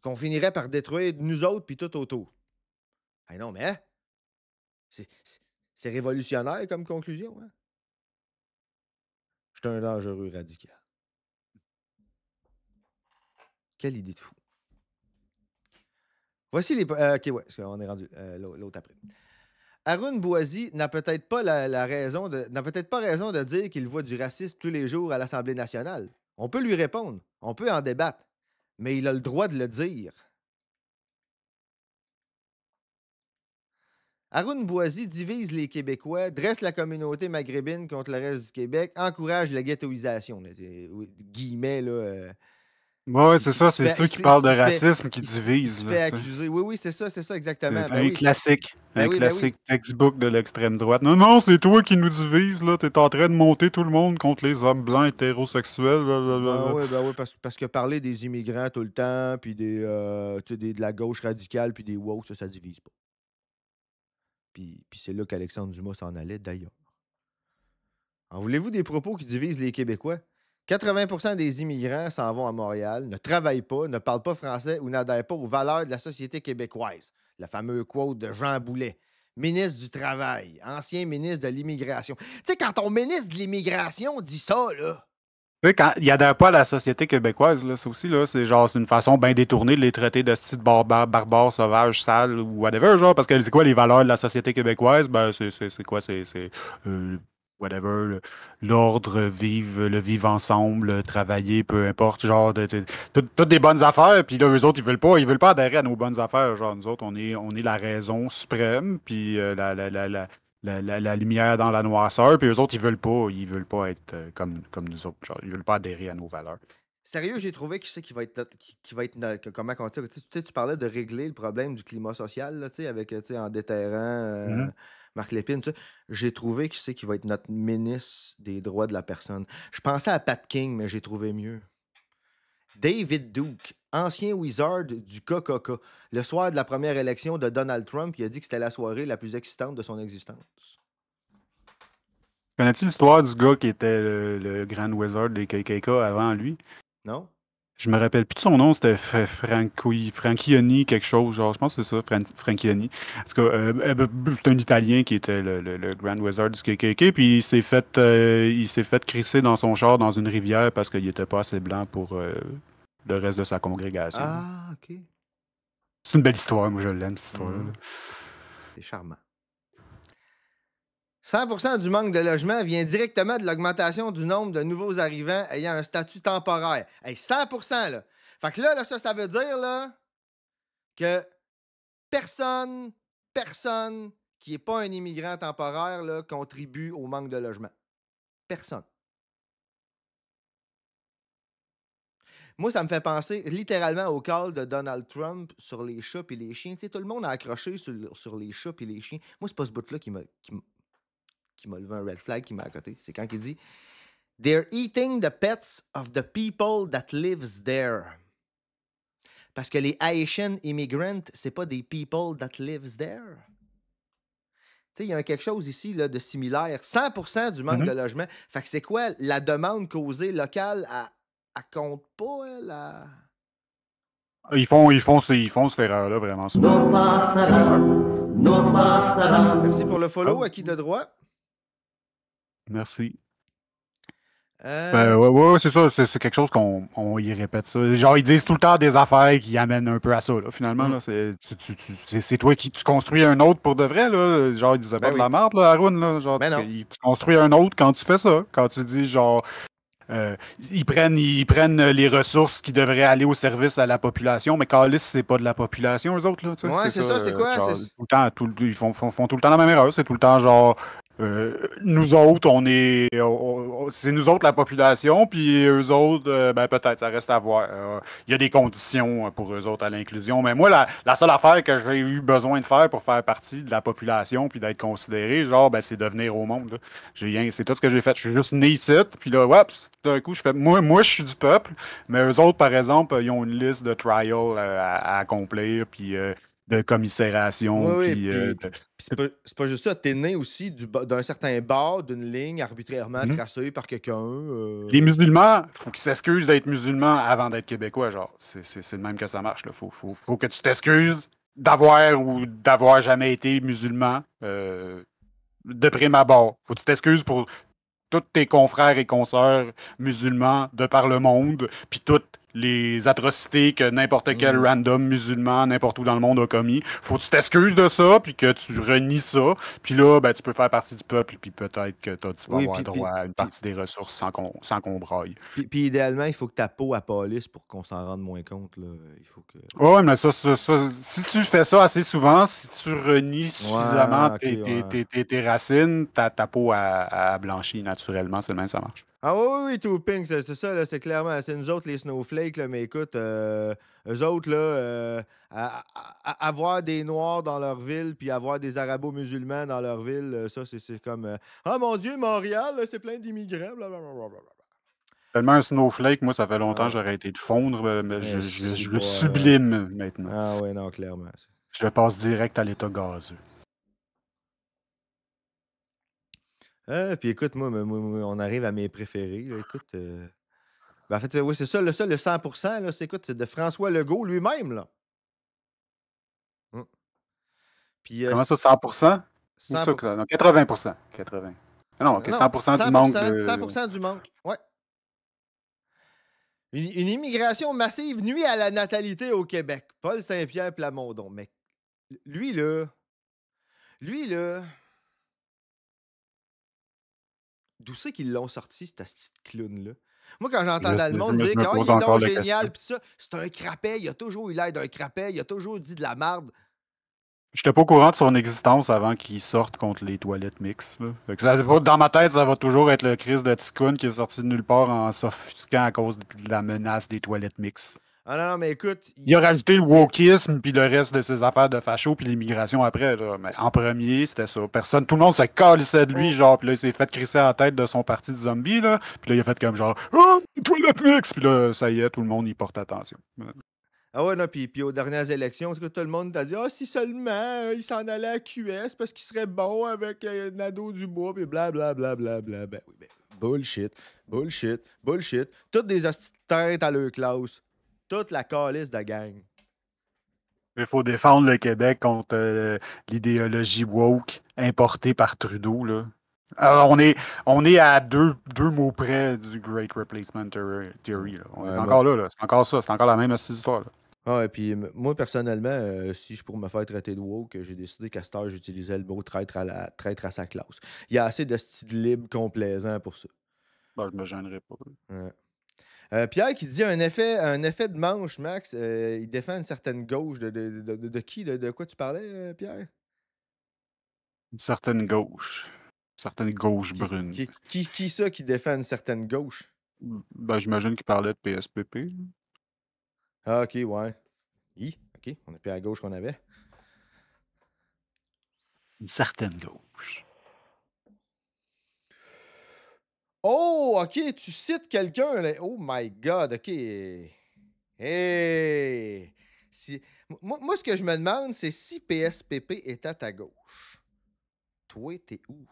Qu'on finirait par détruire nous autres puis tout autour. Ah non, mais c'est révolutionnaire comme conclusion. Hein? Je suis un dangereux radical. Quelle idée de fou. Voici les... OK, ouais, on est rendu l'autre après. Arun Boisy n'a peut-être pas raison de dire qu'il voit du racisme tous les jours à l'Assemblée nationale. On peut lui répondre, on peut en débattre, mais il a le droit de le dire. Arun Boisy divise les Québécois, dresse la communauté maghrébine contre le reste du Québec, encourage la ghettoisation. Là, guillemets, là. Ouais, c'est ça, c'est ceux qui parlent de racisme qui il divisent. se là, fait tu sais. accuser. Oui, c'est ça exactement. C'est un classique. Ben Un oui, classique textbook de l'extrême droite. Non, non, c'est toi qui nous divises, là. T'es en train de monter tout le monde contre les hommes blancs hétérosexuels. Ben oui, parce que parler des immigrants tout le temps, puis de la gauche radicale, puis des woke, ça divise pas. Puis c'est là qu'Alexandre Dumas s'en allait, d'ailleurs. En voulez-vous des propos qui divisent les Québécois? 80% des immigrants s'en vont à Montréal, ne travaillent pas, ne parlent pas français ou n'adhèrent pas aux valeurs de la société québécoise. Le fameux quote de Jean Boulet, ministre du Travail, ancien ministre de l'Immigration. Tu sais, quand ton ministre de l'Immigration dit ça, là... Tu sais, quand il n'adhère pas à la société québécoise, là, ça aussi, là, c'est une façon bien détournée de les traiter de style barbares, sauvages, sales ou whatever, genre, parce que c'est quoi les valeurs de la société québécoise? Ben, c'est quoi? C'est whatever, l'ordre, le vivre ensemble, travailler, peu importe, genre, toutes des bonnes affaires, puis là, eux autres, ils veulent pas adhérer à nos bonnes affaires, genre, nous autres, on est la raison suprême, puis la lumière dans la noirceur, puis eux autres, ils veulent pas être comme nous autres, genre, ils veulent pas adhérer à nos valeurs. Sérieux, j'ai trouvé qui c'est qui va être comment on dit, tu parlais de régler le problème du climat social, là, avec, en déterrant Marc Lépine, j'ai trouvé qui c'est qui va être notre ministre des droits de la personne. Je pensais à Pat King, mais j'ai trouvé mieux. David Duke, ancien wizard du KKK. Le soir de la première élection de Donald Trump, il a dit que c'était la soirée la plus excitante de son existence. Connais-tu l'histoire du gars qui était le grand wizard des KKK avant lui? Non? Je me rappelle plus de son nom, c'était Franchioni quelque chose, genre, je pense que c'est ça, Franchioni. En tout cas, c'est un Italien qui était le Grand Wizard du KKK, puis il s'est fait crisser dans son char dans une rivière parce qu'il était pas assez blanc pour le reste de sa congrégation. Ah, OK. C'est une belle histoire, moi je l'aime, cette histoire-là. C'est charmant. 100% du manque de logement vient directement de l'augmentation du nombre de nouveaux arrivants ayant un statut temporaire. Hey, 100%, là. Fait que là, ça veut dire, là, que personne qui n'est pas un immigrant temporaire là, contribue au manque de logement. Personne. Moi, ça me fait penser littéralement au call de Donald Trump sur les chats et les chiens. Tu sais, tout le monde a accroché sur les chats et les chiens. Moi, c'est pas ce bout-là qui m'a levé un red flag, qui m'a à côté. C'est quand il dit They're eating the pets of the people that lives there. Parce que les Haitian immigrants, c'est pas des people that lives there. Tu sais, il y a quelque chose ici là, de similaire. 100% du manque de logement. Fait que c'est quoi la demande causée locale? Elle compte pas, elle? Ils font cette erreur-là vraiment souvent. Merci pour le follow, Oh. à qui de droit? Merci. Ouais, c'est ça. C'est quelque chose qu'on y répète ça. Genre, ils disent tout le temps des affaires qui amènent un peu à ça, là, finalement. Là, c'est toi qui tu construis un autre pour de vrai, là. Genre, ils disaient pas de la merde, là, Haroun, là. Genre, tu construis un autre quand tu fais ça. Quand tu dis, genre, ils prennent les ressources qui devraient aller au service à la population, mais Callis, c'est pas de la population, eux autres, là. Ouais, c'est ça, c'est quoi? Genre, tout le temps, ils font tout le temps la même erreur. C'est tout le temps, genre, nous autres, c'est nous autres la population, puis eux autres, ben peut-être, ça reste à voir. Il y a des conditions pour eux autres à l'inclusion, mais moi, la seule affaire que j'ai eu besoin de faire pour faire partie de la population, puis d'être considéré, genre, ben, c'est de venir au monde. C'est tout ce que j'ai fait. Je suis juste né ici, puis là, ouais, d'un coup, je fais, moi, je suis du peuple, mais eux autres, par exemple, ils ont une liste de trials à accomplir, puis de commisération, Oui, puis c'est pas juste ça. T'es né aussi d'un certain bord, d'une ligne arbitrairement tracée par quelqu'un. Les musulmans, faut qu'ils s'excusent d'être musulmans avant d'être québécois, genre. C'est de même que ça marche, là. Faut que tu t'excuses d'avoir ou d'avoir jamais été musulman de prime abord. Faut que tu t'excuses pour tous tes confrères et consoeurs musulmans de par le monde, puis toutes les atrocités que n'importe quel random musulman, n'importe où dans le monde a commis. Faut que tu t'excuses de ça, puis que tu renies ça, puis là, ben, tu peux faire partie du peuple, puis peut-être que tu vas avoir droit à une partie des ressources sans qu'on braille. Puis idéalement, il faut que ta peau appâlisse pour qu'on s'en rende moins compte. Là. Il faut que... Ouais, mais ça, si tu fais ça assez souvent, si tu renies suffisamment tes racines, ta peau a blanchi naturellement, c'est le même, ça marche. Ah oui, tout pink, c'est ça, là, c'est clairement, c'est nous autres les snowflakes, là, mais écoute, eux autres, là, avoir des Noirs dans leur ville, puis avoir des Arabo-musulmans dans leur ville, ça, c'est comme, ah mon Dieu, Montréal, là, c'est plein d'immigrants, blablabla. Tellement un snowflake, moi, ça fait longtemps que j'aurais été de fondre, mais je le sublime maintenant. Ah ouais, non, clairement. Je passe direct à l'état gazeux. Puis écoute, moi, on arrive à mes préférés. Là, écoute, ben, en fait, oui, c'est ça, le 100%, là, c'est de François Legault lui-même, là. Puis, comment ça, 100%? 100%. Non, 80%. 80. Non, OK, 100% du manque. 100% du manque, ouais. Une immigration massive nuit à la natalité au Québec. Paul Saint-Pierre Plamondon. Mais lui, là, d'où c'est qu'ils l'ont sorti, cette petite clown-là? Moi, quand j'entendais le monde dire qu'il est donc génial, pis ça, c'est un crapet, il a toujours eu l'air d'un crapet, il a toujours dit de la marde. J'étais pas au courant de son existence avant qu'il sorte contre les toilettes mixtes. Fait que dans ma tête, ça va toujours être le Chris de Ticoun qui est sorti de nulle part en s'offusquant à cause de la menace des toilettes mixtes. Ah non, mais écoute... Il a rajouté le wokisme puis le reste de ses affaires de facho puis l'immigration après. Là. Mais en premier, c'était ça. Tout le monde se calissait de lui, genre, puis là, il s'est fait crisser à la tête de son parti de zombies, là. Puis là, il a fait comme genre, oh, toilette mixte! Puis là, ça y est, tout le monde y porte attention. Ah ouais, non, puis aux dernières élections, tout le monde t'a dit « Ah, si seulement il s'en allait à QS parce qu'il serait bon avec Nadeau Dubois, puis blablabla. » Ben oui, ben bullshit. Toutes des hosties de tête à leur classe. Toute la calice de gang. Il faut défendre le Québec contre l'idéologie woke importée par Trudeau, là. Alors, on est à deux mots près du Great Replacement Theory. Là. On est encore là. C'est encore ça. C'est encore la même histoire. Là. Ah, et puis moi, personnellement, si je pourrais me faire traiter de woke, j'ai décidé qu'à cette heure, j'utilisais le mot traître à sa classe. Il y a assez de style libre complaisant pour ça. Ben, je me gênerai pas. Pierre qui dit un effet de manche, Max. Il défend une certaine gauche. De qui? De quoi tu parlais, Pierre? Une certaine gauche. Une certaine gauche brune. Qui ça qui défend une certaine gauche? Ben, j'imagine qu'il parlait de PSPP. là. Ah, ok, ouais. Ok, on est plus à la gauche qu'on avait. Une certaine gauche. Oh, ok, tu cites quelqu'un, là. Oh my God, ok. Hey! Moi, ce que je me demande, c'est si PSPP est à ta gauche. Toi, t'es où?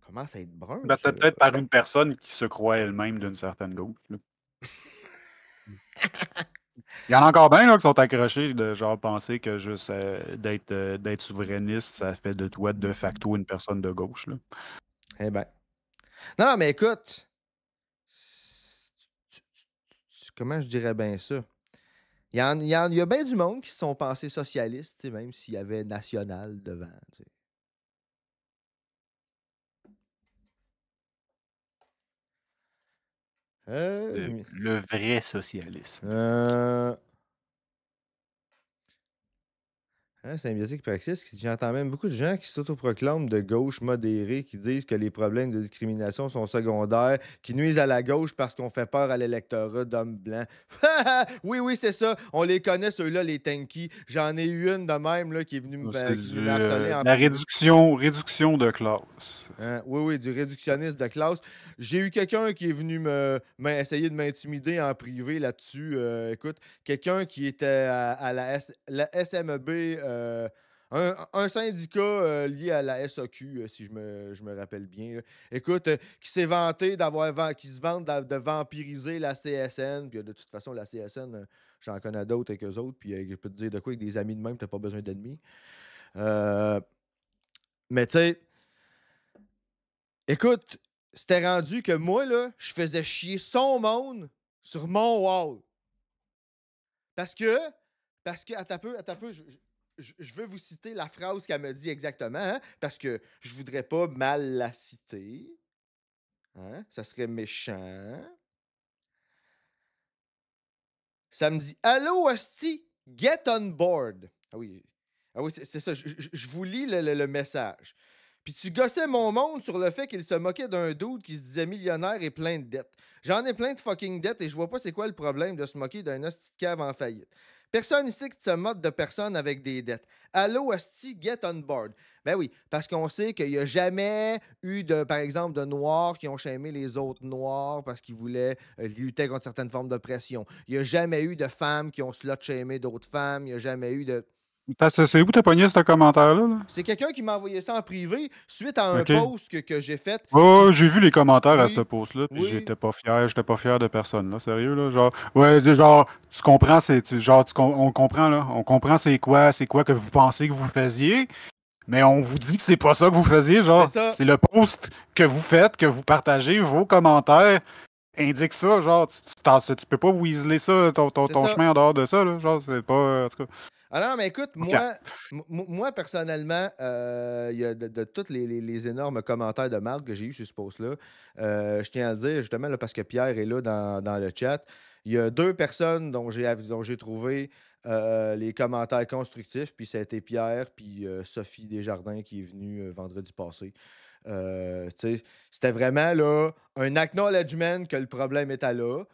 Commence à être brun, Ben, ça, peut-être là. par une personne qui se croit elle-même d'une certaine gauche. là. Il y en a encore bien là, qui sont accrochés de genre penser que juste d'être souverainiste, ça fait de toi de facto une personne de gauche. Là. Eh ben. Non, mais écoute. Comment je dirais bien ça? Il y a bien du monde qui se sont pensés socialistes, tu sais, même s'il y avait national devant. Tu sais. Euh, Le vrai socialisme. Symbiotique Praxis, j'entends même beaucoup de gens qui s'autoproclament de gauche modérée, qui disent que les problèmes de discrimination sont secondaires, qui nuisent à la gauche parce qu'on fait peur à l'électorat d'hommes blancs. Oui, c'est ça. On les connaît, ceux-là, les tankies. J'en ai eu une de même là, qui est venue C'est me harceler en la privé. réduction de classe. Oui, du réductionnisme de classe. J'ai eu quelqu'un qui est venu essayer de m'intimider en privé là-dessus. Écoute, quelqu'un qui était à la SMEB, un syndicat lié à la SAQ, si je me rappelle bien. Là. Écoute, qui s'est vanté qui se vante de vampiriser la CSN. Puis de toute façon, la CSN, j'en connais d'autres avec eux autres. Puis je peux te dire de quoi, avec des amis de même, t'as pas besoin d'ennemis. Mais tu sais, écoute, c'était rendu que moi, là, je faisais chier son monde sur mon wall. Parce que, attends un peu, je veux vous citer la phrase qu'elle me dit exactement, hein, parce que je voudrais pas mal la citer. Hein, ça serait méchant. Ça me dit Allô, hostie, get on board. Ah oui, c'est ça. Je vous lis le message. Puis tu gossais mon monde sur le fait qu'il se moquait d'un dude qui se disait millionnaire et plein de dettes. J'en ai plein de fucking dettes et je vois pas c'est quoi le problème de se moquer d'un hostie de cave en faillite. Personne ici qui se moque de personne avec des dettes. Allô, hostie, get on board. Ben oui, parce qu'on sait qu'il n'y a jamais eu, par exemple, de Noirs qui ont shamé les autres Noirs parce qu'ils voulaient lutter contre certaines formes d'oppression. Il n'y a jamais eu de femmes qui ont slut-shamé d'autres femmes. Il n'y a jamais eu de... C'est où t'as pogné ce commentaire-là? Là? C'est quelqu'un qui m'a envoyé ça en privé suite à un OK. post que j'ai fait. Oh, j'ai vu les commentaires à Oui, ce post-là, puis oui. j'étais pas fier de personne, là, sérieux, là, genre, ouais, genre, tu comprends, on comprend, là, on comprend c'est quoi que vous pensez que vous faisiez, mais on vous dit que c'est pas ça que vous faisiez, genre, C'est ça. c'est le post que vous faites, que vous partagez, vos commentaires indiquent ça, genre, tu peux pas weaseler ça, ton C'est ça. chemin en dehors de ça, là, genre, c'est pas, en tout cas. Ah non, mais écoute, moi personnellement, il y a de tous les énormes commentaires de marque que j'ai eu sur ce post-là, je tiens à le dire justement là, parce que Pierre est là dans le chat. Il y a deux personnes dont j'ai trouvé les commentaires constructifs, puis ça a été Pierre, puis Sophie Desjardins qui est venue vendredi passé. Tu sais, c'était vraiment là, un acknowledgement que le problème était là,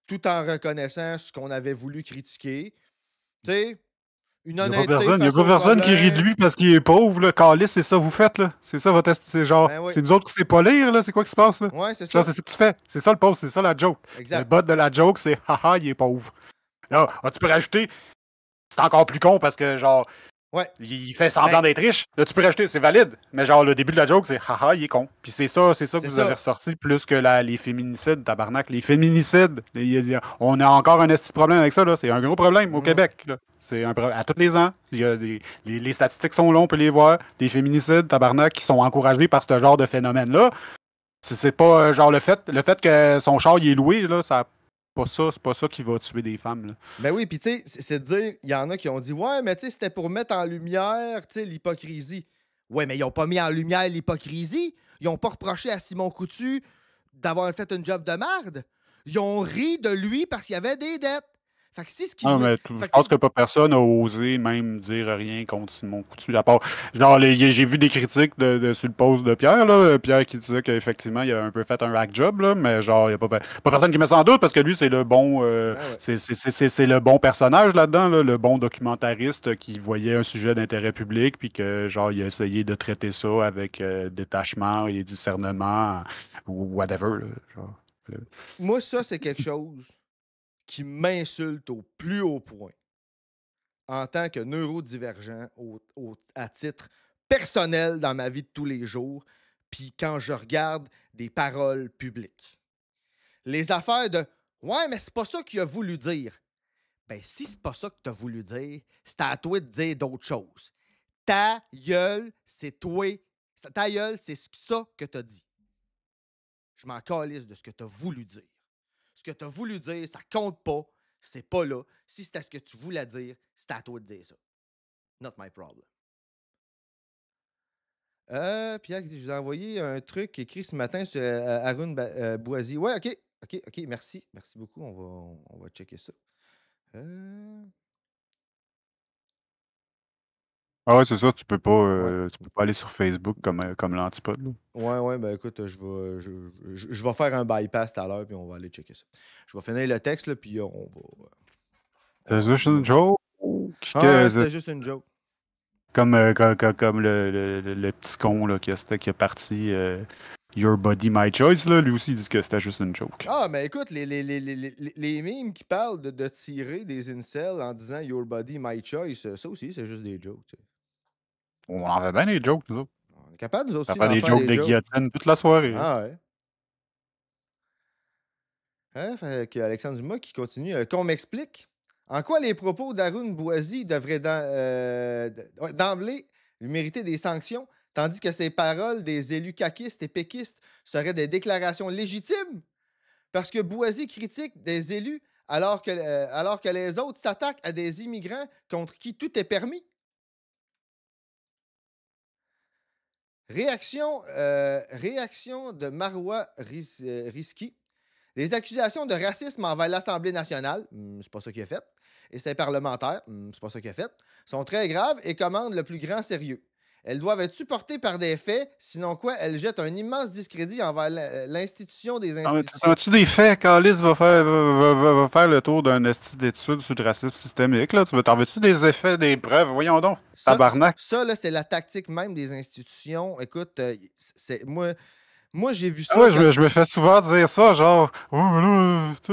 tout en reconnaissant ce qu'on avait voulu critiquer. Tu sais, une Il n'y a honnêteté pas face au personne qui rit de problème. lui parce qu'il est pauvre, là. Calice, c'est ça que vous faites, là. C'est ça votre c'est genre. Ben oui. C'est nous autres qui sait pas lire, là. C'est quoi qui se passe, là? Ouais, c'est Genre, ça. c'est ça que tu fais. C'est ça le post, c'est ça la joke. Le Exact. bot de la joke, c'est haha, il est pauvre. Là, tu peux rajouter. C'est encore plus con parce que, genre, Ouais. il fait semblant d'être riche. Là, tu peux rajouter, c'est valide. Mais genre, le début de la joke, c'est haha, il est con. Puis c'est ça que vous avez ressorti, plus que les féminicides, tabarnak. Les féminicides, on a encore un esti de problème avec ça, là. C'est un gros problème au Québec, là. C'est à tous les ans. Il y a les statistiques sont longues, on peut les voir. Les féminicides, tabarnak, qui sont encouragés par ce genre de phénomène-là. C'est pas genre le fait que son char il est loué, là, c'est pas ça qui va tuer des femmes. Là. Ben oui, puis tu sais, c'est de dire, il y en a qui ont dit, ouais, mais tu sais, c'était pour mettre en lumière, tu sais, l'hypocrisie. Ouais, mais ils n'ont pas mis en lumière l'hypocrisie. Ils n'ont pas reproché à Simon Coutu d'avoir fait une job de merde. Ils ont ri de lui parce qu'il y avait des dettes. Fait que c'est ce qu'il Non, voulait. mais je pense que pas personne n'a osé même dire rien contre Simon Coutu. À part, genre, j'ai vu des critiques sur le post de Pierre, là. Pierre qui disait qu'effectivement, il a un peu fait un rack job, là, mais genre, il n'y a pas personne qui met ça en doute parce que lui, c'est le bon c'est le bon personnage là-dedans, là, le bon documentariste qui voyait un sujet d'intérêt public, puis que genre, il a essayé de traiter ça avec détachement et discernement ou whatever. Là, genre. Moi, ça, c'est quelque chose qui m'insulte au plus haut point en tant que neurodivergent à titre personnel dans ma vie de tous les jours, puis quand je regarde des paroles publiques. Les affaires de « Ouais, mais c'est pas ça qu'il a voulu dire. » Ben, si c'est pas ça que tu as voulu dire, c'est à toi de dire d'autres choses. Ta gueule, c'est toi. Ta gueule, c'est ça que tu as dit. Je m'en calisse de ce que tu as voulu dire. Ce que tu as voulu dire, ça compte pas. C'est pas là. Si c'était ce que tu voulais dire, c'est à toi de dire ça. Not my problem. Pierre, je vous ai envoyé un truc écrit ce matin sur Arun Boisy. Ouais, OK, merci. Merci beaucoup. On va checker ça. Ah ouais, c'est ça, tu peux Ouais. pas aller sur Facebook comme l'antipode. Là. Ouais, ben écoute, je vais faire un bypass tout à l'heure, puis on va aller checker ça. Je vais finir le texte, là, puis on va. C'est juste une joke? C'était juste une joke. Comme le petit con là, qui a parti Your Body, My Choice, là, lui aussi, il dit que c'était juste une joke. Ah, mais écoute, les mimes qui parlent de tirer des incels en disant Your Body, My Choice, ça aussi, c'est juste des jokes. Tu sais. On en fait bien des jokes, nous autres. On est capable, nous autres Ça aussi, fait d'en des faire jokes des de jokes. guillotine toute la soirée. Ah ouais. Fait que Alexandre Dumas qui continue. Qu'on m'explique en quoi les propos d'Arun Boisy devraient d'emblée mériter des sanctions, tandis que ces paroles des élus caquistes et péquistes seraient des déclarations légitimes? Parce que Boisy critique des élus alors que les autres s'attaquent à des immigrants contre qui tout est permis. Réaction de Marois Risky. Les accusations de racisme envers l'Assemblée nationale, c'est pas ça qu'il a fait, et ses parlementaires, c'est pas ça qu'il a fait, sont très graves et commandent le plus grand sérieux. Elles doivent être supportées par des faits, sinon quoi, elles jettent un immense discrédit envers l'institution des institutions. As-tu des faits? Calice va faire le tour d'un esti d'études sur le racisme systémique. Là. T'en veux-tu des effets, des preuves? Voyons donc. Tabarnak. Ça, là, c'est la tactique même des institutions. Écoute, moi, j'ai vu ça. Ah ouais, je me fais souvent dire ça, genre, ouais, mais là, tu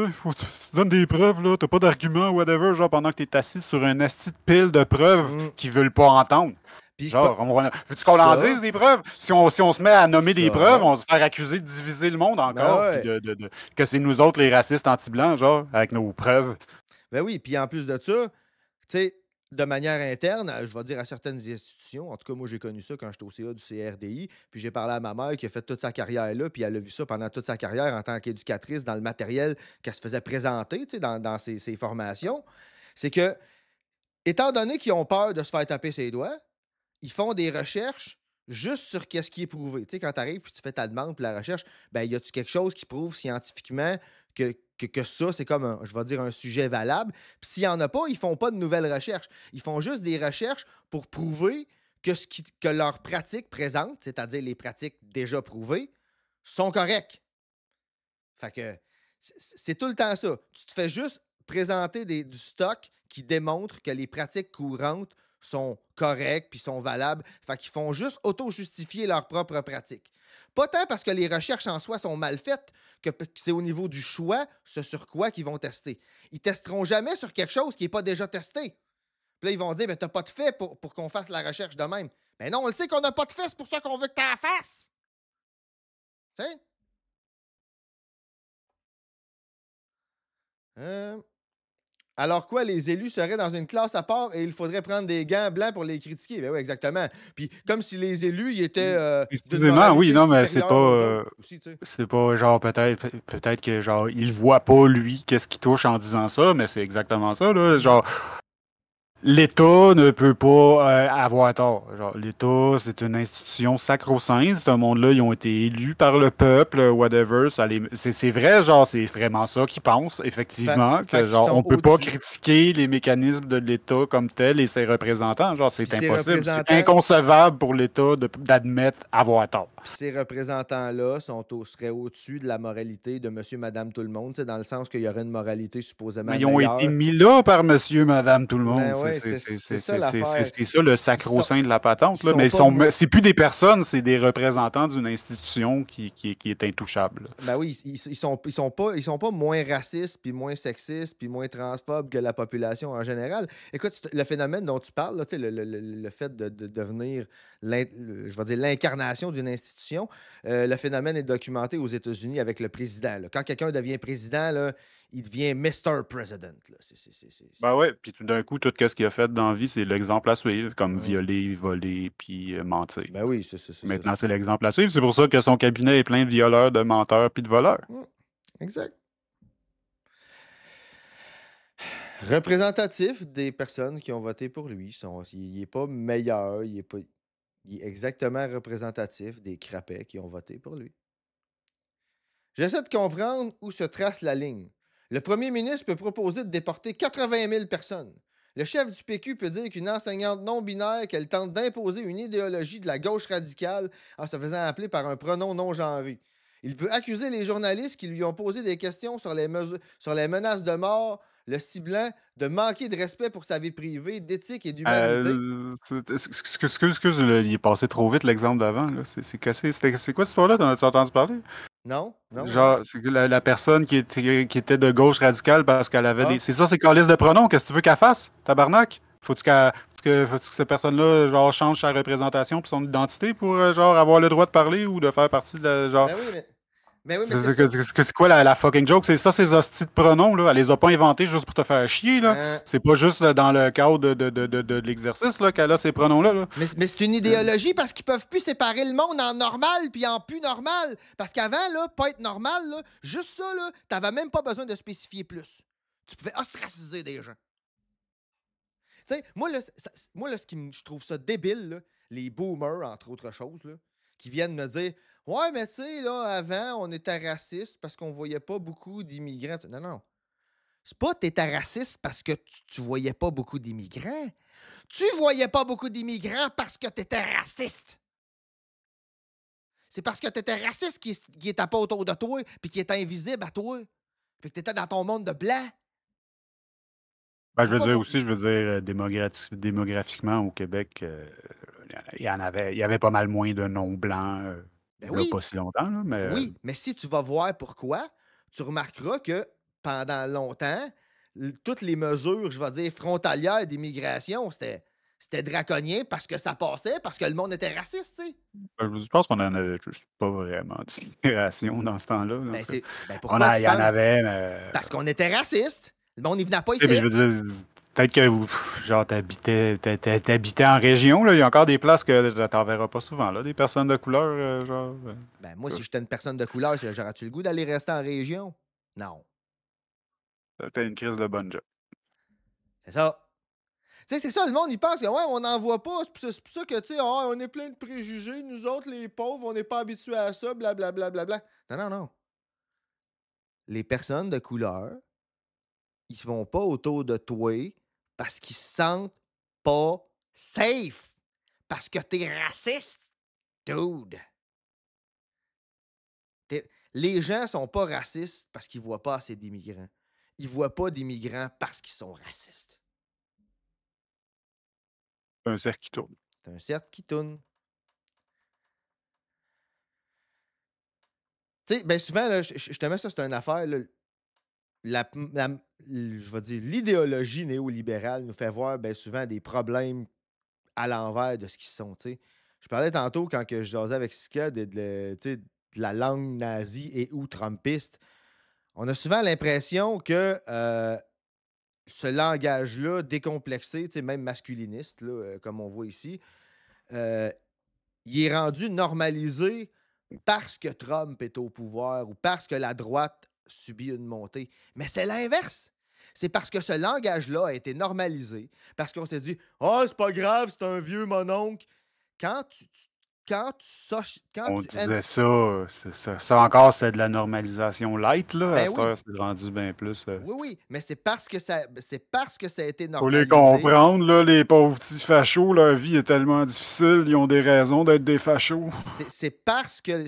donnes des preuves, là, t'as pas d'argument, whatever, genre, pendant que t'es assis sur un esti de pile de preuves qu'ils veulent pas entendre. Puis genre, veux-tu qu'on en dise des preuves? Si on se met à nommer des preuves, on va se faire accuser de diviser le monde encore, puis que c'est nous autres les racistes anti-blancs, genre, avec nos preuves. Ben oui, puis en plus de ça, tu sais, de manière interne, je vais dire à certaines institutions, en tout cas, moi, j'ai connu ça quand j'étais au CA du CRDI, puis j'ai parlé à ma mère qui a fait toute sa carrière là, puis elle a vu ça pendant toute sa carrière en tant qu'éducatrice dans le matériel qu'elle se faisait présenter, tu sais, dans ses formations. C'est que, étant donné qu'ils ont peur de se faire taper ses doigts, ils font des recherches juste sur qu'est-ce qui est prouvé. Tu sais, quand tu arrives et tu fais ta demande pour la recherche, ben y a-tu quelque chose qui prouve scientifiquement que ça, c'est comme, je vais dire, un sujet valable? Puis s'il n'y en a pas, ils font pas de nouvelles recherches. Ils font juste des recherches pour prouver que leurs pratiques présentes, c'est-à-dire les pratiques déjà prouvées, sont correctes. Fait que c'est tout le temps ça. Tu te fais juste présenter du stock qui démontre que les pratiques courantes sont correctes puis sont valables. Fait qu'ils font juste auto-justifier leurs propres pratiques. Pas tant parce que les recherches en soi sont mal faites que c'est au niveau du choix, ce sur quoi qu'ils vont tester. Ils testeront jamais sur quelque chose qui n'est pas déjà testé. Puis là, ils vont dire, ben, t'as pas de fait pour qu'on fasse la recherche de même. Ben non, on le sait qu'on n'a pas de fait, c'est pour ça qu'on veut que tu la fasses. Tu sais? Alors quoi, les élus seraient dans une classe à part et il faudrait prendre des gants blancs pour les critiquer. Ben oui, exactement. Puis comme si les élus, ils étaient. Précisément, oui, non, mais c'est pas. C'est pas genre peut-être que genre il voit pas lui qu'est-ce qu'il touche en disant ça, mais c'est exactement ça, là. Genre. l'État ne peut pas avoir tort. Genre, l'État, c'est une institution sacro-sainte. Ce monde-là, ils ont été élus par le peuple, whatever. C'est vrai, genre, c'est vraiment ça qu'ils pensent, effectivement, Fait que qu'ils genre, sont on peut pas au-dessus. critiquer les mécanismes de l'État comme tel et ses représentants. Genre, Puis c'est ces impossible. C'est représentants, inconcevable pour l'État d'admettre avoir tort. puis ces représentants-là seraient au-dessus de la moralité de monsieur, madame, tout le monde, tu sais, dans le sens qu'il y aurait une moralité supposément Mais ils ont été meilleure. mis là par monsieur, madame, tout le Ben monde. ouais, c'est ça l'affaire. C'est ça le Ils sont, sacro-saint de la ils patente, là. sont Mais pas moins. c'est plus des personnes, c'est des représentants d'une institution qui est intouchable. Ben oui, ils sont pas moins racistes, puis moins sexistes, puis moins transphobes que la population en général. Écoute, le phénomène dont tu parles, là, tu sais, le fait de devenir, je vais dire, l'incarnation d'une institution, le phénomène est documenté aux États-Unis avec le président, là. Quand quelqu'un devient président, là, il devient Mr. President, là. Ben ouais, puis tout d'un coup, tout ce qu'il a fait dans la vie, c'est l'exemple à suivre, comme Hum. violer, voler, puis mentir. Ben oui, c'est ça. Maintenant, c'est l'exemple à suivre. C'est pour ça que son cabinet est plein de violeurs, de menteurs, puis de voleurs. Exact. Représentatif des personnes qui ont voté pour lui. Il n'est pas meilleur, il est exactement représentatif des crapets qui ont voté pour lui. J'essaie de comprendre où se trace la ligne. Le premier ministre peut proposer de déporter 80 000 personnes. Le chef du PQ peut dire qu'une enseignante non-binaire qu'elle tente d'imposer une idéologie de la gauche radicale en se faisant appeler par un pronom non-genré. Il peut accuser les journalistes qui lui ont posé des questions sur les menaces de mort, le ciblant de manquer de respect pour sa vie privée, d'éthique et d'humanité. Excuse, il est passé trop vite l'exemple d'avant. Là. C'est cassé. C'est quoi cette histoire-là? T'en as-tu entendu parler? Non, non, non. Genre, c'est que la personne qui était de gauche radicale parce qu'elle avait des. Ah, C'est ça, c'est calice de pronoms. Qu'est-ce que tu veux qu'elle fasse, tabarnak? Faut-tu que cette personne-là, genre, change sa représentation puis son identité pour, genre, avoir le droit de parler ou de faire partie de la. Genre. ben oui, mais c'est ça. C'est quoi la fucking joke? C'est ça, ces hosties de pronoms, là. Elle les a pas inventés juste pour te faire chier, là. Hein? C'est pas juste dans le cadre de l'exercice, là, qu'elle a ces pronoms-là, là. Mais c'est une idéologie parce qu'ils peuvent plus séparer le monde en normal puis en plus normal. Parce qu'avant, là, pas être normal, là, juste ça, là, t'avais même pas besoin de spécifier plus. Tu pouvais ostraciser des gens. Tu sais, moi, là, je trouve ça débile, là, les boomers, entre autres choses, là, qui viennent me dire ouais, mais tu sais, là, avant, on était raciste parce qu'on voyait pas beaucoup d'immigrants. Non, non. C'est pas que t'étais raciste parce que tu voyais pas beaucoup d'immigrants. Tu voyais pas beaucoup d'immigrants parce que t'étais raciste. C'est parce que t'étais raciste qui était pas autour de toi puis qui était invisible à toi. Puis que t'étais dans ton monde de blanc. Ben, Ça a pas pour... je veux dire, démographiquement, au Québec, il y avait pas mal moins de non-blancs, Ben il y a oui, pas si longtemps, là, mais. oui, mais si tu vas voir pourquoi, tu remarqueras que pendant longtemps, toutes les mesures, je vais dire, frontalières d'immigration, c'était draconien parce que ça passait, parce que le monde était raciste, tu sais. Je pense qu'on en avait juste pas vraiment d'immigration dans ce temps-là. Là, Pourquoi tu il y en penses? avait, mais. Parce qu'on était raciste. Le monde, il venait pas Tu sais, mais ici. je veux dire, peut-être que genre t'habitais en région, là. Il y a encore des places que t'en verras pas souvent, là. Des personnes de couleur, genre. Ben, moi, si j'étais une personne de couleur, j'aurais-tu le goût d'aller rester en région? Non. T'as une crise de bonne job. C'est ça. Tu sais, c'est ça, le monde, il pense que, ouais, on n'en voit pas. C'est pour ça que, tu sais, ah, on est plein de préjugés. Nous autres, les pauvres, on n'est pas habitués à ça, blablabla. Bla, bla, bla. Non, non, non. Les personnes de couleur, ils vont pas autour de toi parce qu'ils se sentent pas safe. Parce que t'es raciste, dude. Les gens sont pas racistes parce qu'ils voient pas assez d'immigrants. Ils voient pas d'immigrants parce qu'ils sont racistes. C'est un cercle qui tourne. C'est un cercle qui tourne. Tu sais, bien souvent, là, je te mets ça, c'est une affaire. Là, je vais dire, l'idéologie néolibérale nous fait voir bien souvent des problèmes à l'envers de ce qu'ils sont. Tu sais. Je parlais tantôt quand que je jasais avec Sika tu sais, de la langue nazie et ou trumpiste. On a souvent l'impression que ce langage-là, décomplexé, tu sais, même masculiniste, là, comme on voit ici, euh, il est rendu normalisé parce que Trump est au pouvoir ou parce que la droite subit une montée. Mais c'est l'inverse. C'est parce que ce langage-là a été normalisé, parce qu'on s'est dit « Ah, c'est pas grave, c'est un vieux mononcle. » Quand quand On tu disait ça, ça encore, c'est de la normalisation light, là. À ben cette oui, heure, c'est rendu bien plus. oui, mais c'est parce que ça a été Faut les normalisé. comprendre, là, les pauvres petits fachos, leur vie est tellement difficile, ils ont des raisons d'être des fachos. C'est parce que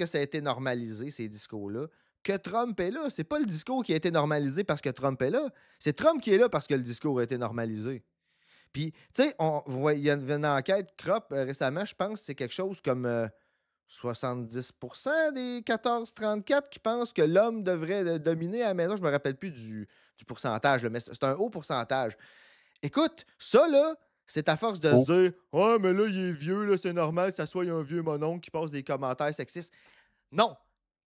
ça a été normalisé, ces discours-là, que Trump est là. C'est pas le discours qui a été normalisé parce que Trump est là. C'est Trump qui est là parce que le discours a été normalisé. Puis, tu sais, il y a une enquête CROP récemment, je pense que c'est quelque chose comme 70% des 14-34 qui pensent que l'homme devrait dominer à la maison. Je me rappelle plus du pourcentage, là, mais c'est un haut pourcentage. Écoute, ça, là, c'est à force de se Oh. dire Ah, mais là, il est vieux, là, c'est normal que ça soit un vieux mononcle qui passe des commentaires sexistes. Non.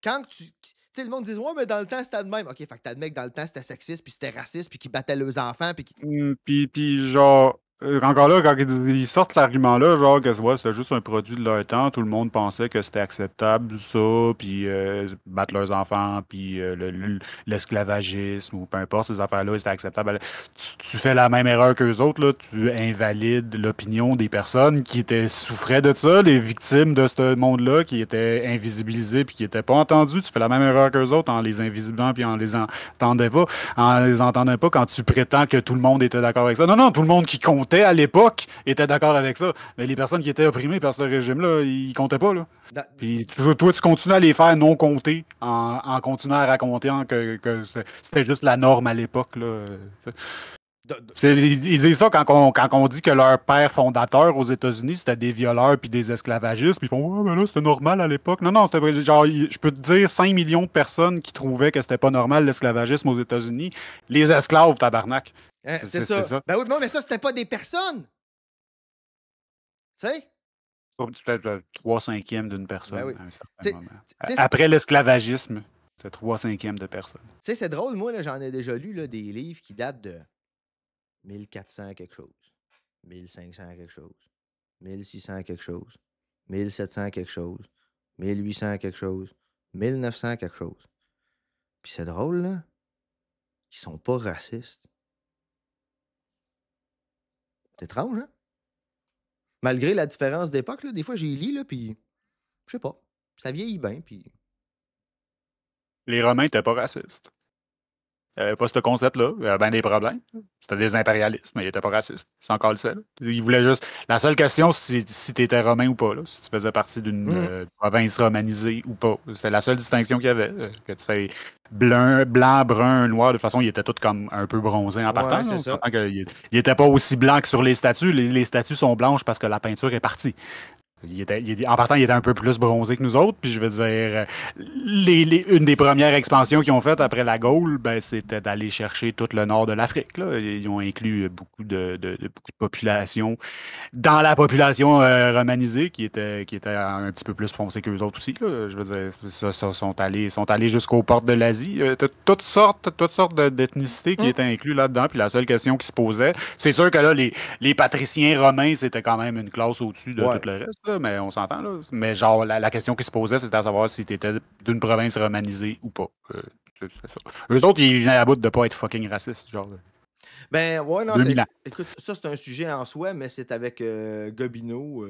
Quand tu. Tu sais, le monde dit Ouais, mais dans le temps, c'était de même. OK, fait que t'admets que dans le temps, c'était sexiste, puis c'était raciste, puis qu'ils battaient leurs enfants, puis qu'ils. Puis genre, encore là, quand ils sortent l'argument-là, genre que ouais, c'était juste un produit de leur temps, tout le monde pensait que c'était acceptable, ça, puis battre leurs enfants, puis l'esclavagisme, ou peu importe, ces affaires-là, c'était acceptable. Ben, tu fais la même erreur qu'eux autres, là, tu invalides l'opinion des personnes qui souffraient de ça, les victimes de ce monde-là, qui étaient invisibilisées, puis qui n'étaient pas entendues. Tu fais la même erreur qu'eux autres en les invisibilisant, puis en les entendant pas en les entendant pas quand tu prétends que tout le monde était d'accord avec ça. Non, non, tout le monde qui comptait à l'époque était d'accord avec ça. Mais les personnes qui étaient opprimées par ce régime-là, ils comptaient pas, là. dans- Puis toi, tu continues à les faire non compter en continuant à raconter que c'était juste la norme à l'époque, là. de- de- Ils disent ça quand on dit que leur père fondateur aux États-Unis, c'était des violeurs puis des esclavagistes, puis ils font Ouais, mais là, c'était normal à l'époque. Non, non, c'était vrai. Genre, je peux te dire 5 millions de personnes qui trouvaient que c'était pas normal l'esclavagisme aux États-Unis. Les esclaves, tabarnak. Hein, c'est C'est ça. ça. Ben oui, non, mais ça, c'était pas des personnes. Tu sais? Peut-être 3/5 d'une Ben personne oui. à un certain Tu sais, moment. tu sais, Après l'esclavagisme, c'est 3/5 de personnes. tu sais, c'est drôle, moi, là, j'en ai déjà lu là, des livres qui datent de 1400 quelque chose, 1500 quelque chose, 1600 quelque chose, 1700 quelque chose, 1800 quelque chose, 1900 quelque chose. Puis c'est drôle, là, ils sont pas racistes. C'est étrange, hein? Malgré la différence d'époque, là, des fois, j'y lis, là, puis je sais pas, ça vieillit bien, puis... Les Romains n'étaient pas racistes. Il n'y avait pas ce concept-là. Il y avait bien des problèmes. C'était des impérialistes, mais ils n'étaient pas racistes. C'est encore le seul. Ils voulaient juste. La seule question, c'est si tu étais romain ou pas, là, si tu faisais partie d'une province romanisée ou pas. C'est la seule distinction qu'il y avait. Que tu sais, blanc, brun, noir, de toute façon, ils étaient tous comme un peu bronzés en partant. Ouais, Là. c'est On ça. s'entend qu'ils n'étaient pas aussi blancs que sur les statues. Les statues sont blanches parce que la peinture est partie. En partant, il était un peu plus bronzé que nous autres. Puis je veux dire, une des premières expansions qu'ils ont faites après la Gaule, ben, c'était d'aller chercher tout le nord de l'Afrique. Là. Ils ont inclus beaucoup beaucoup de populations dans la population romanisée qui était un petit peu plus foncée qu'eux autres aussi. Là. Je veux dire, sont allés jusqu'aux portes de l'Asie. T'as toutes sortes d'ethnicités qui étaient incluses là-dedans. Puis la seule question qui se posait, c'est sûr que là, les patriciens romains, c'était quand même une classe au-dessus de Ouais. tout le reste, là, mais on s'entend. Là. Mais genre, la question qui se posait, c'était à savoir si tu étais d'une province romanisée ou pas. C'est ça. Eux autres, ils venaient à bout de pas être fucking racistes. Genre, Ben, ouais, non, 2000 ans. écoute, ça, c'est un sujet en soi, mais c'est avec Gobineau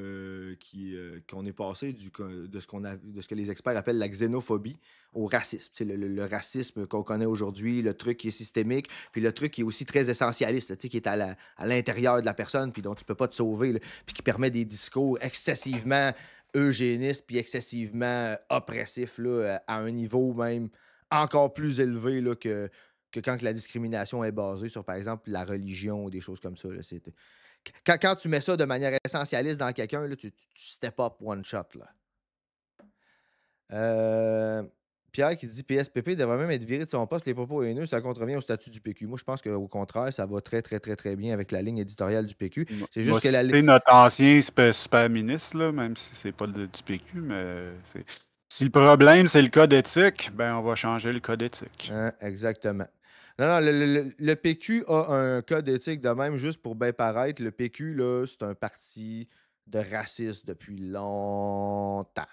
qu'on est passé de ce que les experts appellent la xénophobie au racisme. C'est le racisme qu'on connaît aujourd'hui, le truc qui est systémique, puis le truc qui est aussi très essentialiste, là, tu sais, qui est à l'intérieur de la personne, puis dont tu peux pas te sauver, là, puis qui permet des discours excessivement eugénistes, puis excessivement oppressifs, là, à un niveau même encore plus élevé là, que quand la discrimination est basée sur, par exemple, la religion ou des choses comme ça. Là, quand tu mets ça de manière essentialiste dans quelqu'un, là, tu step up one shot. Là. Pierre qui dit PSPP devrait même être viré de son poste. Les propos haineux, ça contrevient au statut du PQ. Moi, je pense qu'au contraire, ça va très, très, très, très bien avec la ligne éditoriale du PQ. C'est juste que C'était notre ancien super ministre, là, même si c'est pas du PQ, mais si le problème, c'est le code éthique, ben on va changer le code éthique. Hein, exactement. Non, le PQ a un code éthique de même, juste pour bien paraître. Le PQ, là, c'est un parti de racistes depuis longtemps.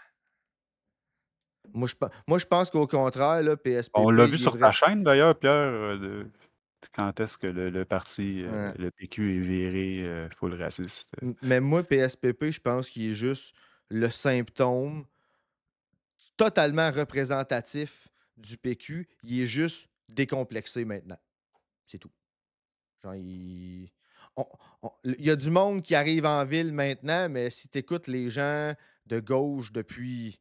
Moi, je pense qu'au contraire, là, PSPP, On l'a vu il est sur ta vrai. chaîne, d'ailleurs, Pierre. Quand est-ce que le parti, Ouais. le PQ est viré full raciste? Mais moi, PSPP, je pense qu'il est juste le symptôme totalement représentatif du PQ. Il est juste décomplexé maintenant. C'est tout. Genre, on- il y a du monde qui arrive en ville maintenant, mais si tu écoutes les gens de gauche depuis,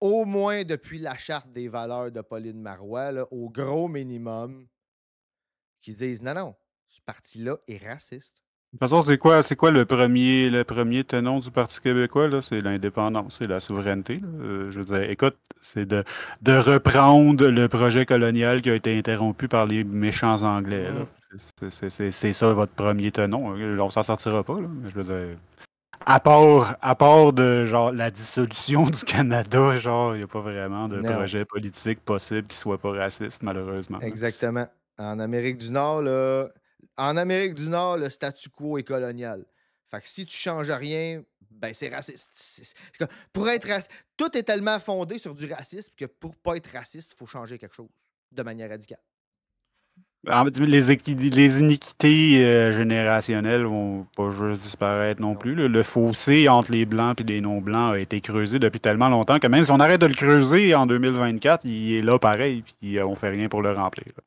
au moins depuis la charte des valeurs de Pauline Marois, là, au gros minimum, qui disent non, non, ce parti-là est raciste. De toute façon, c'est quoi le premier tenon du Parti québécois, là? C'est l'indépendance, c'est la souveraineté, là. Je veux dire, écoute, c'est de reprendre le projet colonial qui a été interrompu par les méchants Anglais, là. Mhm. C'est ça votre premier tenon. On s'en sortira pas, là. Je veux dire, à part de genre la dissolution du Canada, genre, il n'y a pas vraiment de Non, projet politique possible qui soit pas raciste, malheureusement, là. exactement. En Amérique du Nord, là, en Amérique du Nord, le statu quo est colonial. Fait que si tu changes rien, ben c'est raciste. Pour être raciste, tout est tellement fondé sur du racisme que pour pas être raciste, il faut changer quelque chose de manière radicale. Les iniquités générationnelles vont pas juste disparaître non Non. plus, là. Le fossé entre les blancs et les non-blancs a été creusé depuis tellement longtemps que même si on arrête de le creuser en 2024, il est là pareil, puis on fait rien pour le remplir, là.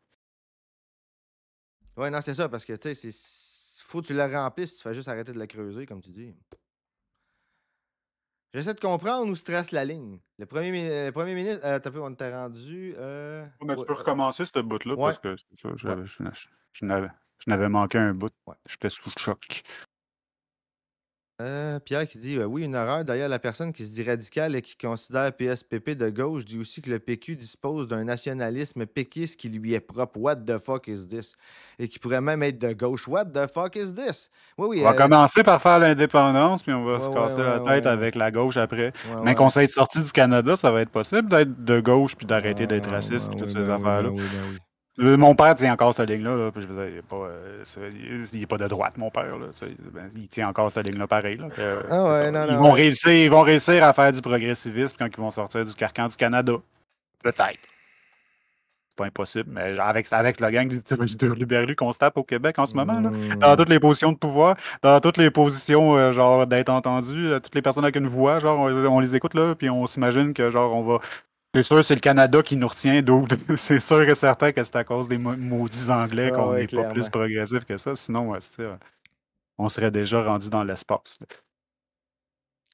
Ouais, non, c'est ça, parce que tu sais, faut que tu le remplisses, tu fais juste arrêter de le creuser, comme tu dis. J'essaie de comprendre où se trace la ligne. Le premier ministre. T'as peu, on t'a rendu. Mais tu peux recommencer ce bout-là Ouais, parce que c'est ça, ouais, je n'avais manqué un bout. ouais. J'étais sous choc. Pierre qui dit oui, une erreur. D'ailleurs, la personne qui se dit radicale et qui considère PSPP de gauche dit aussi que le PQ dispose d'un nationalisme péquiste qui lui est propre. What the fuck is this? Et qui pourrait même être de gauche. What the fuck is this? Oui, oui. On va commencer par faire l'indépendance, puis on va Ouais, se ouais, casser la ouais, tête ouais. avec la gauche après. Ouais, Mais qu'on ouais. s'est sorti du Canada, ça va être possible d'être de gauche puis d'arrêter d'être Ah, raciste ben puis toutes oui, ces ben oui, ben affaires-là. oui, ben oui. Mon père tient encore cette ligne-là, là, puis je veux dire, il est pas de droite, mon père, là, tu sais. Il tient encore cette ligne-là pareil, là. Ah C'est ça. ouais, non, Ils non, vont ouais. réussir, ils vont réussir à faire du progressivisme quand ils vont sortir du carcan du Canada. Peut-être. C'est pas impossible, mais genre avec la gang du Liberlu qu'on se tape au Québec en ce moment, là, dans Hmm. toutes les positions de pouvoir, dans toutes les positions genre d'être entendu, toutes les personnes avec une voix, genre on les écoute là, puis on s'imagine que genre on va. C'est sûr, c'est le Canada qui nous retient, donc c'est sûr et certain que c'est à cause des maudits Anglais Ah qu'on ouais, n'est pas plus clairement. progressif que ça. Sinon, on serait déjà rendu dans l'espace, là.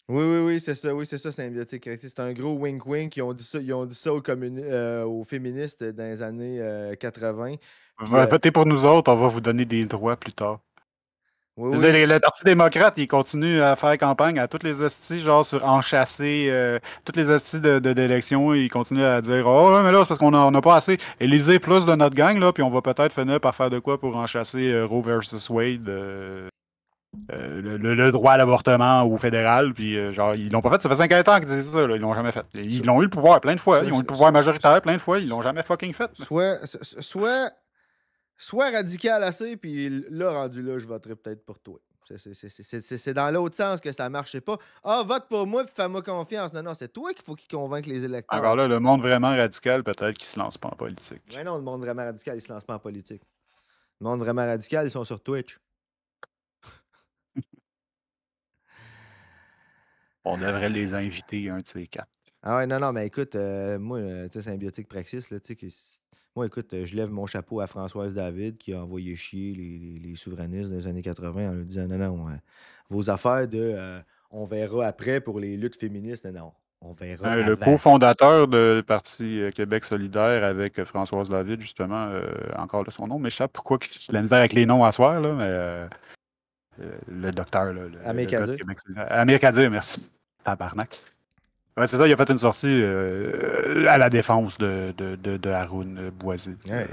Oui, oui, oui, c'est ça, symbiotique. C'est un gros wink-wink. Ils ont dit ça aux féministes dans les années 80. Puis, Votez pour nous autres, on va vous donner des droits plus tard. oui, Je veux oui. dire, le Parti démocrate, il continue à faire campagne à toutes les hosties, genre sur enchasser toutes les hosties d'élection. Il continue à dire oh, ouais, mais là, c'est parce qu'on n'a pas assez. Élisez plus de notre gang, là, puis on va peut-être finir par faire de quoi pour enchasser Roe versus Wade, le droit à l'avortement au fédéral. Puis, genre, ils l'ont pas fait. Ça fait 50 ans qu'ils disent ça, là, ils l'ont jamais fait. Ils So- l'ont eu le pouvoir plein de fois. so- Ils ont eu le so- pouvoir so- so- so- majoritaire plein de fois. Ils l'ont jamais fucking fait. soit radical assez, puis là, rendu là, je voterai peut-être pour toi. C'est dans l'autre sens que ça marchait pas. Ah, vote pour moi, puis fais-moi confiance. Non, non, c'est toi qu'il faut qu'il convainque les électeurs. Encore là, le monde vraiment radical, peut-être qu'il se lance pas en politique. Mais non, le monde vraiment radical, il se lance pas en politique. Le monde vraiment radical, ils sont sur Twitch. On devrait les inviter, un de ces quatre. Ah ouais, non, non, mais écoute, moi, tu sais, Symbiotique Praxis, là, tu sais, moi, écoute, je lève mon chapeau à Françoise David qui a envoyé chier les souverainistes des années 80 en leur disant non, non, vos affaires de on verra après pour les luttes féministes, non, non, on verra Le avant. cofondateur du Parti Québec solidaire avec Françoise David, justement, encore là, son nom m'échappe. Pourquoi j'ai la misère avec les noms à soir, là, mais le docteur, là, le gars de Américain. Québec solidaire. Amir Kadir, merci. Tabarnak. Ouais, c'est ça, il a fait une sortie à la défense de Haroun Boisé. Ouais.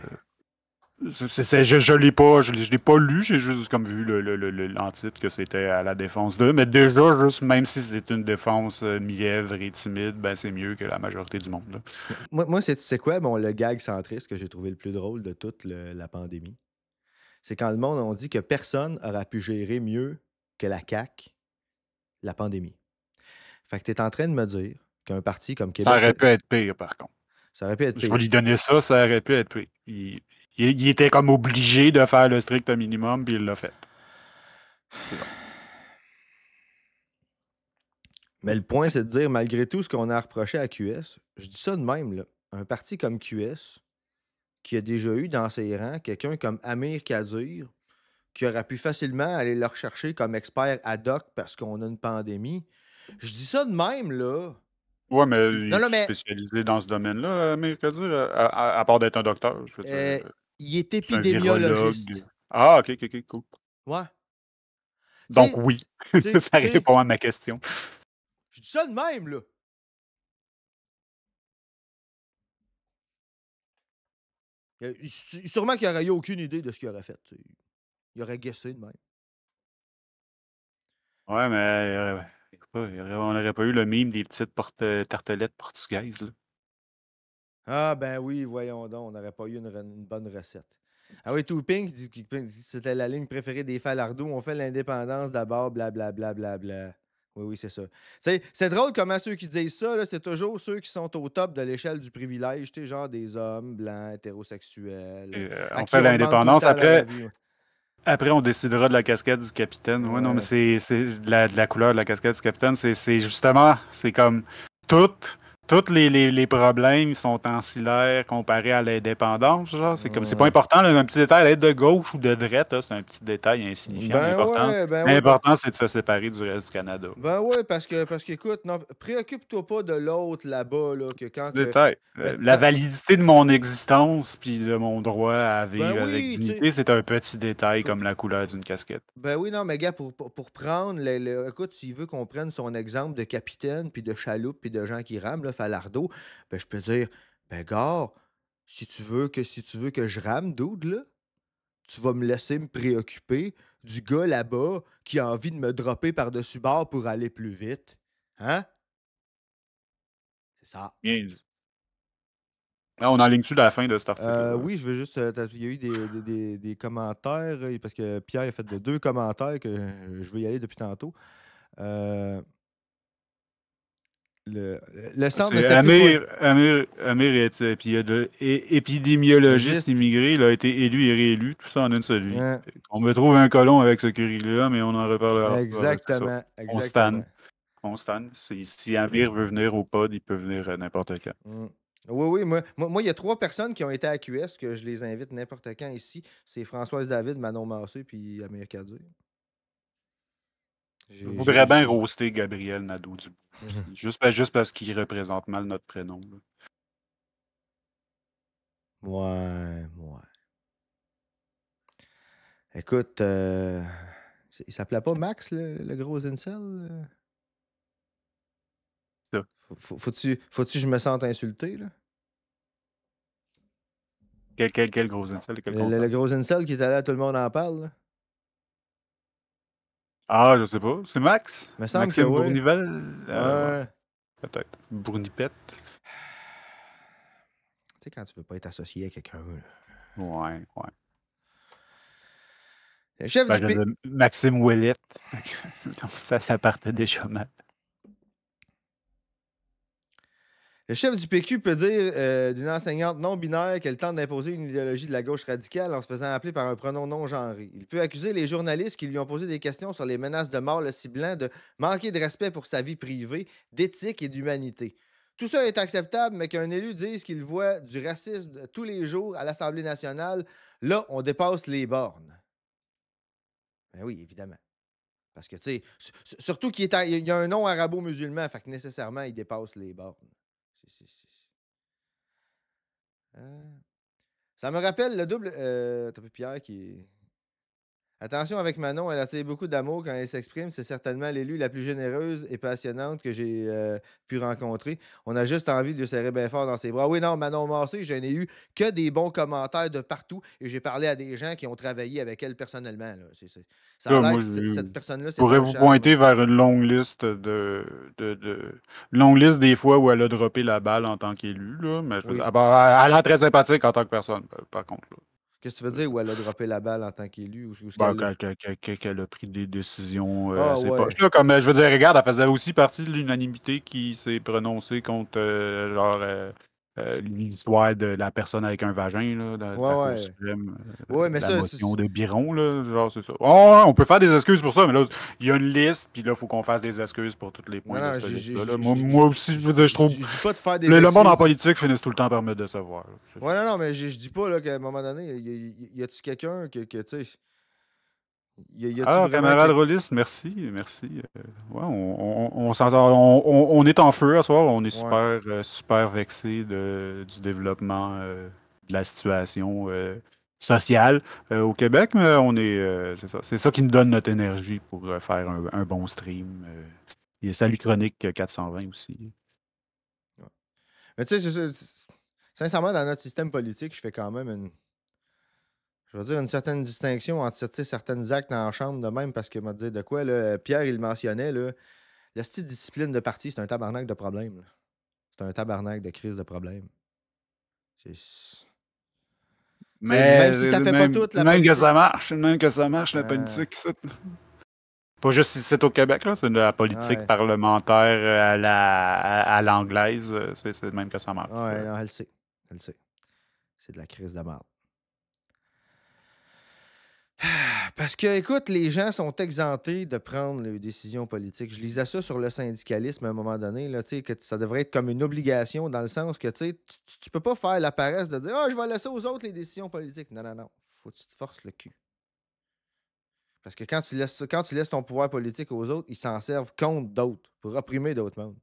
Je l'ai pas lu, j'ai juste comme vu l'entitre que c'était à la défense d'eux. Mais déjà, juste même si c'est une défense mièvre et timide, ben c'est mieux que la majorité du monde, là. Moi c'est quoi, bon, le gag centriste que j'ai trouvé le plus drôle de toute la pandémie? C'est quand le monde a dit que personne n'aura pu gérer mieux que la CAQ la pandémie. Fait que tu es en train de me dire qu'un parti comme Ça Québec, aurait pu être pire, par contre. ça aurait pu être Je vais pire. lui donner ça, ça aurait pu être pire. il était comme obligé de faire le strict minimum, puis il l'a fait. C'est bon. Mais le point, c'est de dire, malgré tout ce qu'on a reproché à QS, je dis ça de même, là, un parti comme QS, qui a déjà eu dans ses rangs quelqu'un comme Amir Kadir, qui aurait pu facilement aller le rechercher comme expert ad hoc parce qu'on a une pandémie. Je dis ça de même, là. Ouais, mais Non, il non, est mais spécialisé dans ce domaine-là, Amir Kadir, à part d'être un docteur, je veux dire. il est C'est un virologue. épidémiologiste. Ah, ok, cool. Ouais. Donc Tu oui, sais, ça répond à ma question. je dis ça de même, là. Sûrement qu'il n'aurait eu aucune idée de ce qu'il aurait fait. Tu sais. Il aurait guessé de même. Ouais, mais on n'aurait pas eu le mime des petites tartelettes portugaises. Là. Ah, ben oui, voyons donc, on n'aurait pas eu une bonne recette. Ah oui, Touping dit que c'était la ligne préférée des Falardeaux. On fait l'indépendance d'abord, blablabla. Bla, bla, bla. Oui, c'est ça. C'est drôle comment ceux qui disent ça, là, c'est toujours ceux qui sont au top de l'échelle du privilège, tu sais, genre des hommes blancs, hétérosexuels, à On qui fait on demande tout le l'indépendance. temps leur avis. Ouais. Après, on décidera de la casquette du capitaine. Ouais, non, mais Ouais. c'est de la couleur de la casquette du capitaine. C'est justement, c'est comme tous les problèmes sont ancillaires comparés à l'indépendance. Genre, c'est comme, c'est pas Ouais. important, là, un petit détail, d'être de gauche ou de droite, là, c'est un petit détail insignifiant. Ben ouais, ben ouais. L'important, c'est de se séparer du reste du Canada. Ben ouais, parce qu'écoute, non, préoccupe-toi pas de l'autre là-bas, là, que quand Petit que. détail. Ben, La validité de mon existence puis de mon droit à ben vivre avec oui, tu sais. dignité, c'est un petit détail comme la couleur d'une casquette. Ben oui, non, mais gars, pour prendre, écoute, s'il veut qu'on prenne son exemple de capitaine, puis de chaloupe, puis de gens qui rament, là, Falardeau, ben je peux dire, ben gars, si tu veux que je rame, dude, là, tu vas me laisser me préoccuper du gars là-bas qui a envie de me dropper par-dessus bord pour aller plus vite. Hein? C'est ça. Bien dit. Ah, on enligne-tu la fin de cet article-là? Oui, je veux juste. Il y a eu des commentaires, parce que Pierre a fait de 2 commentaires que je veux y aller depuis tantôt. Euh, le centre ne C'est sait plus quoi. Amir est épidémiologiste Logiste. immigré. Il a été élu et réélu. Tout ça en une seule vie. Hein, On me trouve un colon avec ce curriculum, mais on en reparlera pas. Ouais, c'est ça. exactement. On stanne. Exactement. On stanne. Si Amir veut venir au pod, il peut venir n'importe quand. Mm. Oui, oui. Moi, il y a 3 personnes qui ont été à QS que je les invite n'importe quand ici. C'est Françoise David, Manon Massé puis Amir Kadir. Je J'ai. voudrais bien roaster Gabriel Nadeau-Dubois. Juste parce qu'il représente mal notre prénom. Là. Ouais, ouais. Écoute, il s'appelait pas Max, le gros incel? Ça. Faut-tu que je me sente insulté, là? Quel gros incel, quel Le concept? gros incel qui était là, tout le monde en parle, là? Ah, je sais pas. C'est Max? Me semble que Maxime oui. Bournivelle? Ouais, Ouais. peut-être. Bournipette? Tu sais, quand tu veux pas être associé à quelqu'un, là. Ouais. Le chef Ben, du je veux P... dire, Maxime Ouellette. Donc, ça partait déjà mal. Le chef du PQ peut dire d'une enseignante non-binaire qu'elle tente d'imposer une idéologie de la gauche radicale en se faisant appeler par un pronom non-genré. Il peut accuser les journalistes qui lui ont posé des questions sur les menaces de mort le ciblant de manquer de respect pour sa vie privée, d'éthique et d'humanité. Tout ça est acceptable, mais qu'un élu dise qu'il voit du racisme tous les jours à l'Assemblée nationale, là, on dépasse les bornes. Ben oui, évidemment. Parce que, tu sais, surtout qu'il y a un nom arabo-musulman, fait que nécessairement, il dépasse les bornes. Ça me rappelle le double. T'as vu Pierre qui est. Attention avec Manon, elle attire beaucoup d'amour quand elle s'exprime. C'est certainement l'élue la plus généreuse et passionnante que j'ai pu rencontrer. On a juste envie de le serrer bien fort dans ses bras. Oui, non, Manon Massé, je n'ai eu que des bons commentaires de partout et j'ai parlé à des gens qui ont travaillé avec elle personnellement. Là. Ça a Là, l'air moi, que je cette personne-là, c'est pourrais un vous charme. pointer vers une longue liste une longue liste des fois où elle a droppé la balle en tant qu'élue, là. Mais je veux dire, Oui. elle a l'air très sympathique en tant que personne, par contre. Là. Qu'est-ce que tu veux dire où elle a droppé la balle en tant qu'élue ou ce Ben, qu'elle a? qu'elle a pris des décisions Ah assez poches. ouais. Là, comme je veux dire, regarde, elle faisait aussi partie de l'unanimité qui s'est prononcée contre genre l'histoire de la personne avec un vagin, là, de la Cour Ouais, ouais. suprême, Ouais, mais la ça, motion de Biron, là, genre, c'est ça. Oh, on peut faire des excuses pour ça, mais là, il y a une liste, puis là, il faut qu'on fasse des excuses pour tous les non, points de non, cette liste-là. Là. Moi aussi, je veux dire, je trouve je dis pas de faire des le monde en excuses. politique finit tout le temps par me décevoir. Là. C'est ça. Ouais, non, non, mais je dis pas là, qu'à un moment donné, y a-tu quelqu'un que tu sais, y a-tu Ah, vraiment camarade quelqu'un. Rollis, merci, merci. Ouais, on est en feu à soir, on est Ouais. super, super vexé du développement de la situation sociale au Québec, mais c'est ça qui nous donne notre énergie pour faire un bon stream. Et salut Chronique 420 aussi. Ouais. Mais tu sais, sincèrement, dans notre système politique, je fais quand même je veux dire, une certaine distinction entre tu sais, certains actes en chambre de même, parce que m'a dit de quoi, là, Pierre, il mentionnait, là, la petite discipline de parti, c'est un tabarnak de problème. Là. C'est un tabarnak de crise de problème. C'est. Tu sais, Mais même si ça fait pas même, toute c'est la de même que ça politique. marche, c'est de même que ça marche la Euh, politique. Ça. Pas juste ici au Québec, là, c'est de la politique ouais, parlementaire à l'anglaise. C'est de même que ça marche. ouais, non, elle le sait. Elle le sait. C'est de la crise de merde. Parce que, écoute, les gens sont exemptés de prendre les décisions politiques. Je lisais ça sur le syndicalisme à un moment donné, là, tu sais, que ça devrait être comme une obligation dans le sens que tu sais, tu peux pas faire la paresse de dire ah, je vais laisser aux autres les décisions politiques. Non, non, non. Faut que tu te forces le cul. Parce que quand tu laisses ton pouvoir politique aux autres, ils s'en servent contre d'autres, pour opprimer d'autres mondes.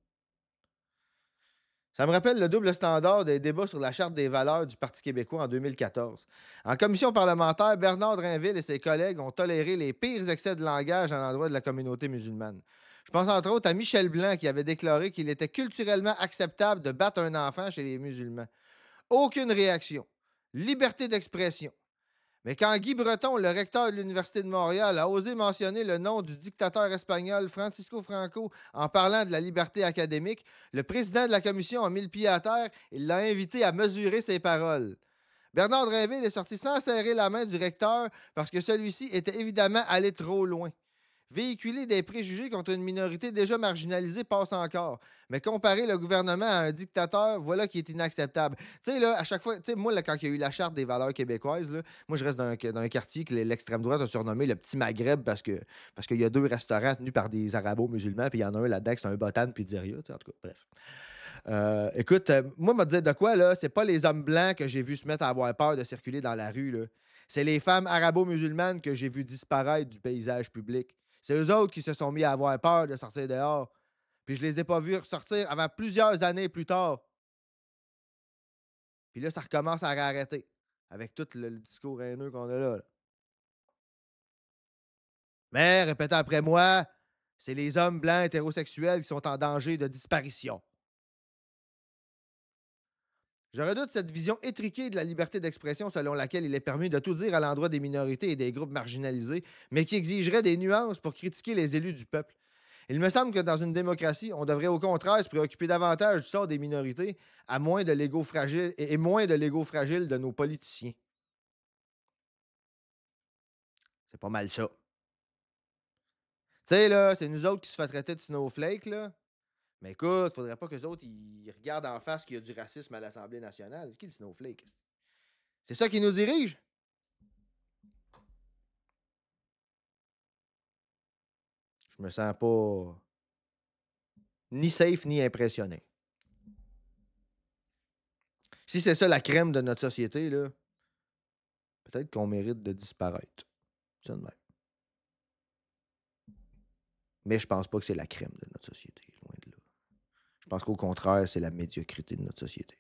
Ça me rappelle le double standard des débats sur la Charte des valeurs du Parti québécois en 2014. En commission parlementaire, Bernard Drinville et ses collègues ont toléré les pires excès de langage à l'endroit de la communauté musulmane. Je pense entre autres à Michel Blanc qui avait déclaré qu'il était culturellement acceptable de battre un enfant chez les musulmans. Aucune réaction. Liberté d'expression. Mais quand Guy Breton, le recteur de l'Université de Montréal, a osé mentionner le nom du dictateur espagnol Francisco Franco en parlant de la liberté académique, le président de la commission a mis le pied à terre et l'a invité à mesurer ses paroles. Bernard Drinville est sorti sans serrer la main du recteur parce que celui-ci était évidemment allé trop loin. Véhiculer des préjugés contre une minorité déjà marginalisée passe encore. Mais comparer le gouvernement à un dictateur, voilà qui est inacceptable. Tu sais, là, à chaque fois, tu sais, moi, là, quand il y a eu la charte des valeurs québécoises, là, moi, je reste dans un quartier que l'extrême droite a surnommé le petit Maghreb parce qu'il y a 2 restaurants tenus par des arabo-musulmans, puis il y en a un là-dedans, c'est un Botan Pizzeria, tu sais, en tout cas, bref. Écoute, moi, me dire de quoi, là, c'est pas les hommes blancs que j'ai vus se mettre à avoir peur de circuler dans la rue, là. C'est les femmes arabo-musulmanes que j'ai vues disparaître du paysage public. C'est eux autres qui se sont mis à avoir peur de sortir dehors. Puis je les ai pas vus ressortir avant plusieurs années plus tard. Puis là, ça recommence à réarrêter. Avec tout le discours haineux qu'on a là. Mais, répétez après moi, c'est les hommes blancs hétérosexuels qui sont en danger de disparition. Je redoute cette vision étriquée de la liberté d'expression selon laquelle il est permis de tout dire à l'endroit des minorités et des groupes marginalisés, mais qui exigerait des nuances pour critiquer les élus du peuple. Il me semble que dans une démocratie, on devrait au contraire se préoccuper davantage du sort des minorités à moins de l'ego fragile et moins de l'ego fragile de nos politiciens. C'est pas mal ça. Tu sais, là, c'est nous autres qui se fait traiter de snowflake, là. Mais écoute, faudrait pas que les autres ils regardent en face qu'il y a du racisme à l'Assemblée nationale. C'est qui le snowflake? C'est ça qui nous dirige? Je me sens pas ni safe ni impressionné. Si c'est ça la crème de notre société, là, peut-être qu'on mérite de disparaître. C'est de même. Mais je pense pas que c'est la crème de notre société, loin de là. Je pense qu'au contraire, c'est la médiocrité de notre société.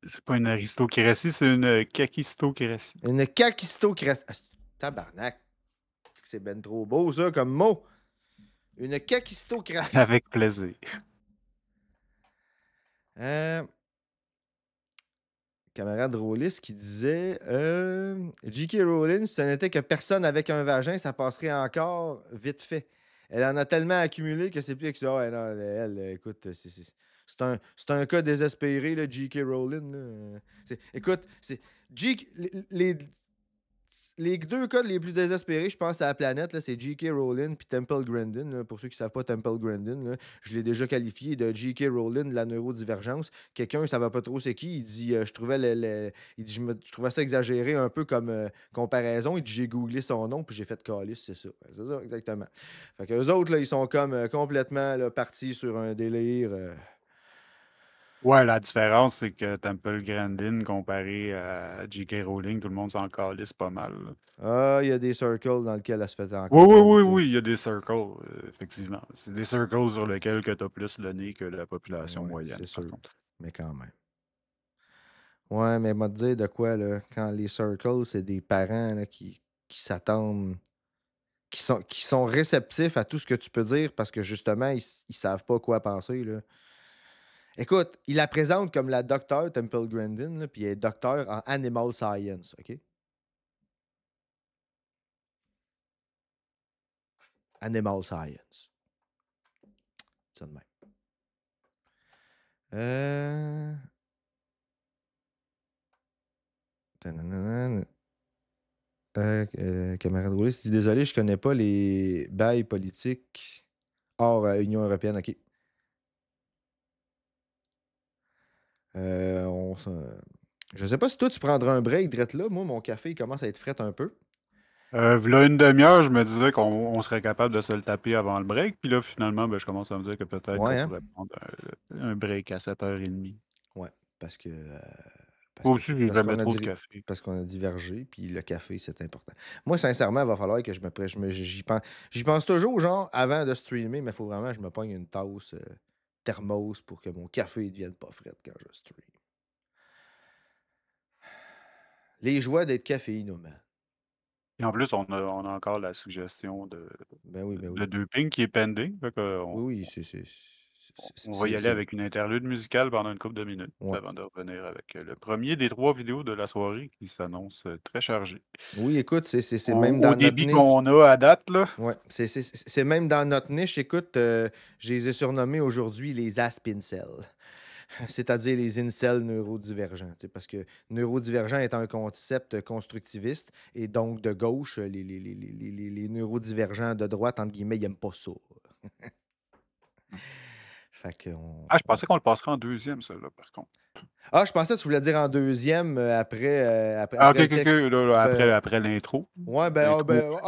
C'est pas une aristocratie, c'est une kakistocratie. Une kakistocratie. Ah, tabarnak. C'est ben trop beau, ça, comme mot. Une kakistocratie. Avec plaisir. Camarade Rollis qui disait J.K. Rowling, si ce n'était que personne avec un vagin, ça passerait encore vite fait. Elle en a tellement accumulé que c'est plus que ça. Ouais, non, elle, écoute, c'est un cas désespéré, là, J.K. Rowling. Là. Écoute, c'est. les deux cas les plus désespérés, je pense, à la planète, là, c'est J.K. Rowling puis Temple Grandin. Là. Pour ceux qui ne savent pas, Temple Grandin, là, je l'ai déjà qualifié de J.K. Rowling de la neurodivergence. Quelqu'un ne savait pas trop c'est qui. Il dit je trouvais il dit, je trouvais ça exagéré un peu comme comparaison. Il dit j'ai googlé son nom puis j'ai fait calice, c'est ça. C'est ça, exactement. Fait que eux autres, là, ils sont comme complètement là, partis sur un délire. Ouais, la différence, c'est que Temple Grandin, comparé à J.K. Rowling, tout le monde s'en calisse pas mal. Là. Ah, il y a des circles dans lesquels elle se fait Oui, encore oui, oui, inviter. oui, il y a des circles, effectivement. C'est des circles sur lesquels tu as plus le nez que la population Ouais, moyenne, c'est par sûr. contre. Mais quand même. Ouais, mais m'a te dire de quoi, là, quand les circles, c'est des parents là, qui s'attendent, qui sont réceptifs à tout ce que tu peux dire parce que justement, ils savent pas quoi penser. Là. Écoute, il la présente comme la docteure Temple Grandin, là, puis elle est docteur en Animal Science, OK? Animal Science. C'est ça de même. Tananana. Camarade Roulis dit désolé, je connais pas les bails politiques hors Union européenne. OK. Je sais pas si toi tu prendras un break direct là. Moi, mon café il commence à être fret un peu. V'là une demi-heure, je me disais qu'on serait capable de se le taper avant le break. Puis là, finalement, ben, je commence à me dire que peut-être qu'on Ouais, hein? pourrait prendre un break à 7h30. Ouais, parce que Moi aussi, j'ai parce jamais qu'on a trop de café. parce qu'on a divergé, puis le café, c'est important. Moi, sincèrement, il va falloir que j'y pense toujours, genre, avant de streamer, mais il faut vraiment que je me pogne une tasse thermos pour que mon café ne devienne pas fret quand je stream. Les joies d'être caféinomane. Et en plus, on a encore la suggestion Ben oui, ben de oui. doping qui est pending. Fait qu'on Oui, oui, on va y aller c'est... avec une interlude musicale pendant une couple de minutes Ouais. avant de revenir avec le premier des 3 vidéos de la soirée qui s'annonce très chargé. Oui, écoute, c'est même Au dans notre débit niche. qu'on a à date, là. Ouais, c'est même dans notre niche. Écoute, je les ai surnommés aujourd'hui les Aspincels, c'est-à-dire les incels neurodivergents. Tu sais, parce que neurodivergent est un concept constructiviste et donc de gauche, les neurodivergents de droite, entre guillemets, ils n'aiment pas ça. Fait que Ah, je pensais qu'on le passerait en deuxième, celle-là, par contre. Ah, je pensais que tu voulais dire en deuxième Ah, ok, après le ok, ok, texte. là, Ben, après l'intro. ouais,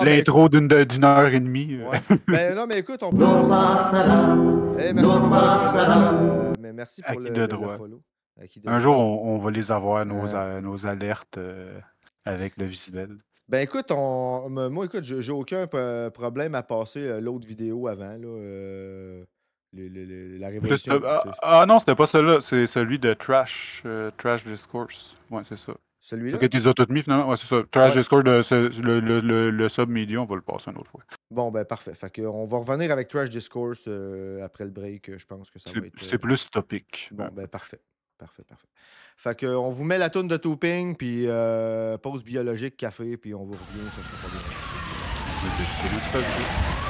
L'intro d'une heure et demie. ouais. Ben non, mais écoute, on peut. Merci pour le mais merci pour Acquis de le droit. follow. Acquis de Un droit. jour, on va les avoir, Euh, nos alertes avec le visuel. Ben écoute, moi, écoute, j'ai aucun problème à passer l'autre vidéo avant, là, la Plus, révolution. non, c'était pas celui-là, c'est celui de Trash Discourse. Ouais, c'est ça. Celui-là? Ok, t'es toutes mis finalement? Ouais, c'est ça. Trash Ouais. Discourse, le sub-media, on va le passer une autre fois. Bon, ben parfait. Fait que, on va revenir avec Trash Discourse après le break. Je pense que ça va être. C'est plus topique. Bon, ben parfait. Parfait. Fait que, on vous met la toune de Tooping, puis pause biologique, café, puis on vous revient. Ça sera pas bien. C'est